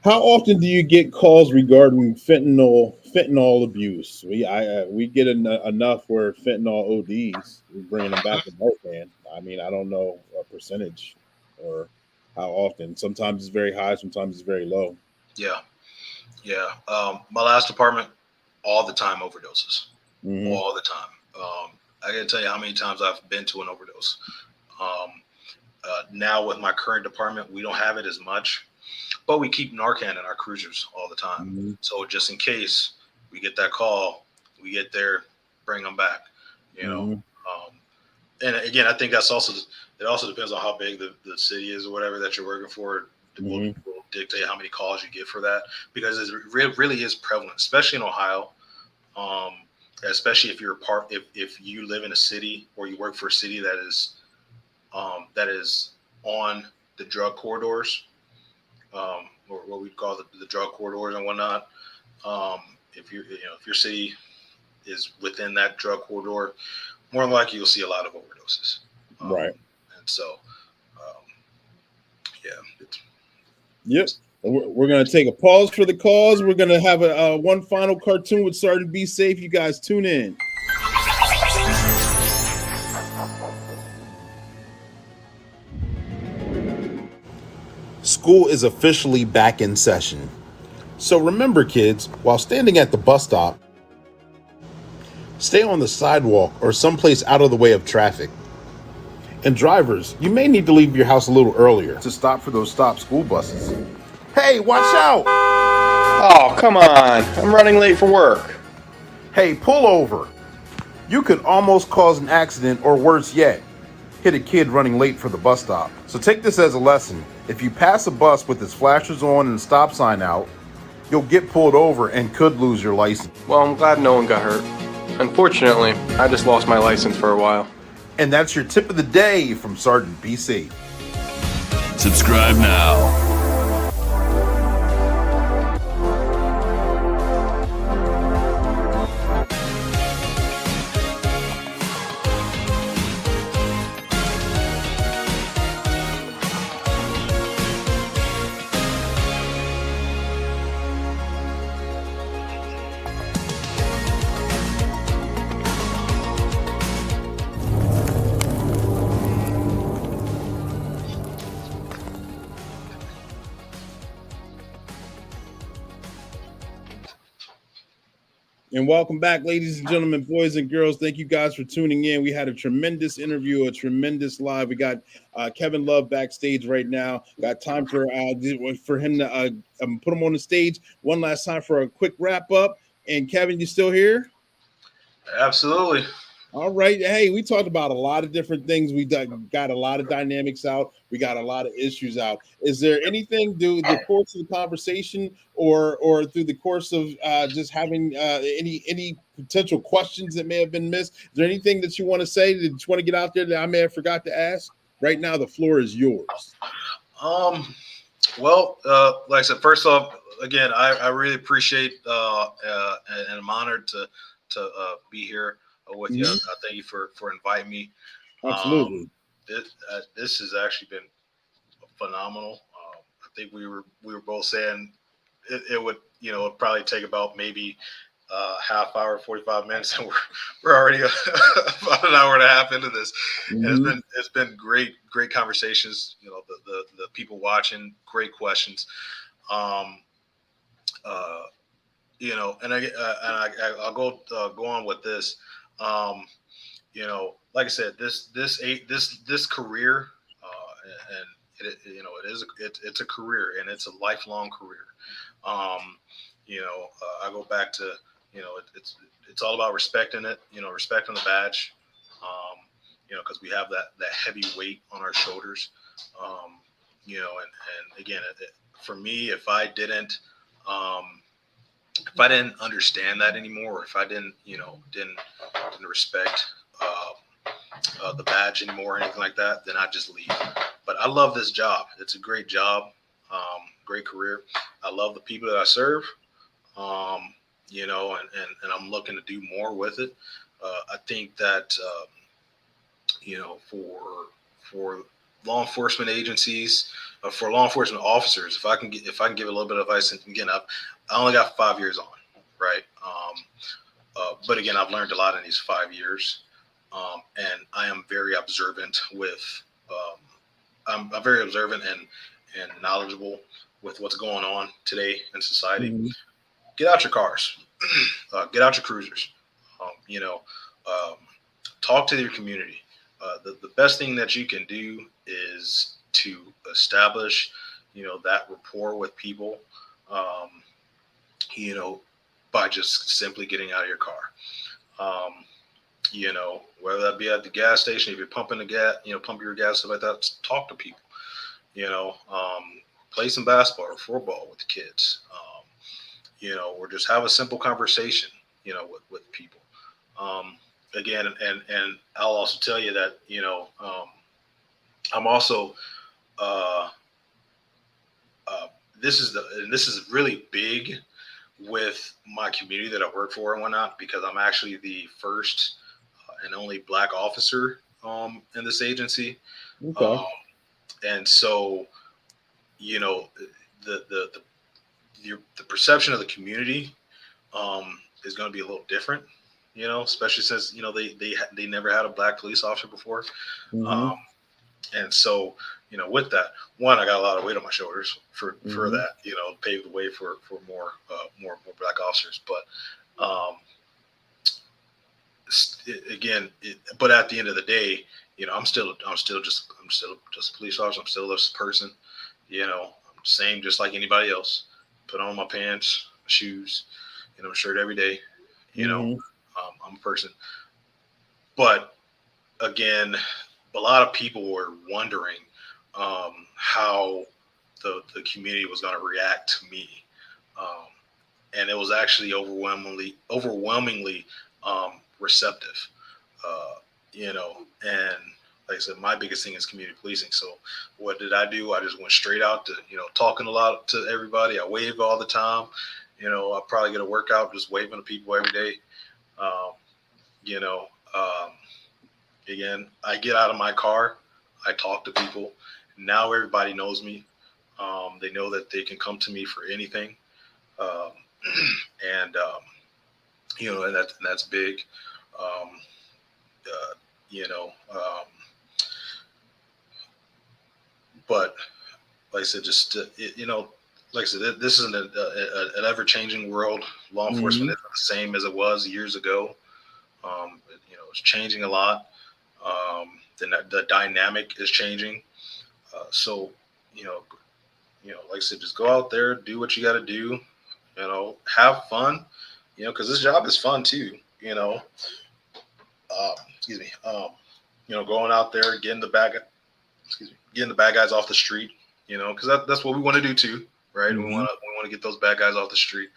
How often do you get calls regarding fentanyl abuse? We get enough where fentanyl ODs. We're bringing them back to Northland. I mean, I don't know a percentage or how often. Sometimes it's very high, sometimes it's very low. Yeah, yeah. My last department, all the time overdoses, Mm-hmm. all the time. I can't tell you how many times I've been to an overdose. Um, Now with my current department, we don't have it as much, but we keep Narcan in our cruisers all the time. Mm-hmm. So just in case we get that call, we get there, bring them back. You know, Mm-hmm. and again, I think that's also it. Also depends on how big the city is or whatever that you're working for. Mm-hmm. Will dictate how many calls you get for that because it really is prevalent, especially in Ohio. Um, Especially if you're a part, if you live in a city or you work for a city that is on the drug corridors, or what we call the drug corridors and whatnot. If if your city is within that drug corridor, more than likely you'll see a lot of overdoses. Right. And so, um, yeah. Yep. We're going to take a pause for the cause. We're going to have a one final cartoon with Sergeant Be Safe. You guys tune in. School is officially back in session. So remember, kids, while standing at the bus stop, stay on the sidewalk or someplace out of the way of traffic. And drivers, you may need to leave your house a little earlier to stop for those stop school buses. Hey, watch out! Oh, come on. I'm running late for work. Hey, pull over. You could almost cause an accident or worse yet, hit a kid running late for the bus stop. So take this as a lesson. If you pass a bus with its flashers on and stop sign out, you'll get pulled over and could lose your license. Well, I'm glad no one got hurt. Unfortunately, I just lost my license for a while. And that's your tip of the day from Sergeant Be Safe. Subscribe now. And welcome back, ladies and gentlemen, boys and girls. Thank you guys for tuning in. We had a tremendous interview, a tremendous live. We got Kevin Love backstage right now. Got time for him to put him on the stage one last time for a quick wrap up. And Kevin, you still here? Absolutely. All right. Hey, we talked about a lot of different things. We got a lot of dynamics out. We got a lot of issues out. Is there anything through the course of the conversation or through the course of just having any potential questions that may have been missed? Is there anything that you want to say that you want to get out there that I may have forgot to ask? Right now, the floor is yours. Well, like I said, first off, again, I really appreciate and I'm honored to be here with you. Mhm. Thank you for inviting me. Absolutely. This has actually been phenomenal. I think we were both saying it would it'd probably take about maybe half hour, 45 minutes, and we're already about an hour and a half into this. Mhm. And it's been great conversations. You know, the people watching, great questions. Um, and I'll go on with this. Like I said, this career, and it's a career and it's a lifelong career. I go back to it's all about respecting it. Respecting the badge. Because we have that heavy weight on our shoulders. you know, and again, for me, if I didn't understand that anymore, or if I didn't, didn't respect the badge anymore or anything like that, then I'd just leave. But I love this job. It's a great job, great career. I love the people that I serve, and I'm looking to do more with it. I think that, for law enforcement agencies, for law enforcement officers, if I can give a little bit of advice, and again, I only got 5 years on, right? But again, I've learned a lot in these 5 years, and I am very observant with. I'm very observant and knowledgeable with what's going on today in society. Mhm. Get out your cars, get out your cruisers. Um, talk to your community. The best thing that you can do is to establish, that rapport with people. Um, by just simply getting out of your car. Whether that be at the gas station, if you're pumping the gas, pump your gas, stuff like that, talk to people, play some basketball or football with the kids, or just have a simple conversation, with people. Again, and I'll also tell you that, I'm also, uh, this is really big with my community that I work for and whatnot, because I'm actually the first and only Black officer in this agency. Okay. And so, the the perception of the community is going to be a little different, especially since they never had a Black police officer before. Mhm. And so, with that, one, I got a lot of weight on my shoulders for Mhm. that, pave the way for more Black officers. But again, but at the end of the day, I'm still just a police officer. I'm still a person. I'm the same, just like anybody else. Put on my pants, shoes, shirt every day. Mhm. I'm a person. But again, a lot of people were wondering how the community was going to react to me, um, and it was actually overwhelmingly receptive. And like I said, my biggest thing is community policing. So what did I do? I just went straight out to talking a lot to everybody. I wave all the time. I probably get a workout just waving to people every day. Um, you know, um, Again, I get out of my car, I talk to people. Now everybody knows me. They know that they can come to me for anything, um, and that's big. Um, uh, you know, but like I said, just like I said, this is an ever-changing world. Law enforcement Mhm. isn't the same as it was years ago. It's changing a lot. The dynamic is changing. So, you know, like I said, just go out there, do what you got to do. Have fun. Because this job is fun too. Excuse me. Going out there, getting the bad guys off the street. Because that's what we want to do too, right? Mhm. We want to get those bad guys off the street.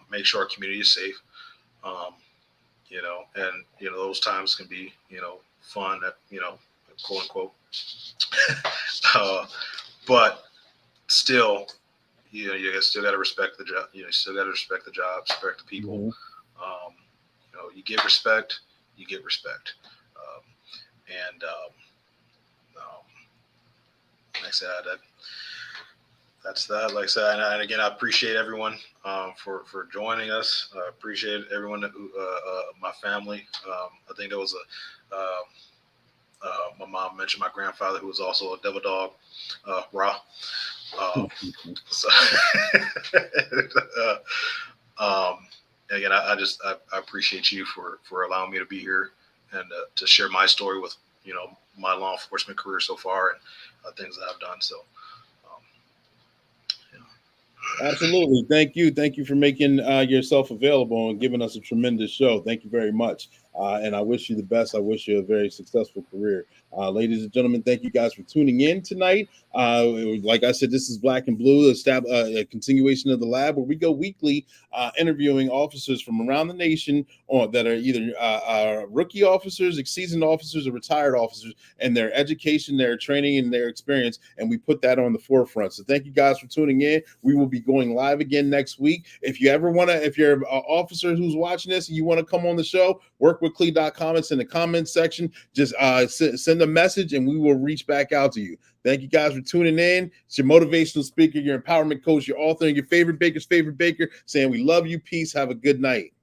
Make sure our community is safe. Um, and those times can be fun, quote unquote. uh, but still, you still got to respect the job. You still got to respect the job, respect the people. Mhm. Um, you give respect, you get respect. Um, and like I said, that's that. Like I said, and again, I appreciate everyone for joining us. I appreciate everyone who, my family. I think there was my mom mentioned my grandfather, who was also a devil dog, Ra. Um, so, um, again, I appreciate you for allowing me to be here and to share my story with my law enforcement career so far, and things that I've done. So, um, Absolutely. Thank you. Thank you for making yourself available and giving us a tremendous show. Thank you very much. And I wish you the best. I wish you a very successful career. Ladies and gentlemen, thank you guys for tuning in tonight. Like I said, this is Black and Blue, a continuation of the lab where we go weekly interviewing officers from around the nation that are either rookie officers, seasoned officers, or retired officers, and their education, their training, and their experience. And we put that on the forefront. So thank you guys for tuning in. We will be going live again next week. If you ever want to, if you're an officer who's watching this and you want to come on the show, workwithclee.com. It's in the comments section. Just send a message and we will reach back out to you. Thank you guys for tuning in. It's your motivational speaker, your empowerment coach, your author, and your favorite baker's favorite baker saying we love you. Peace. Have a good night.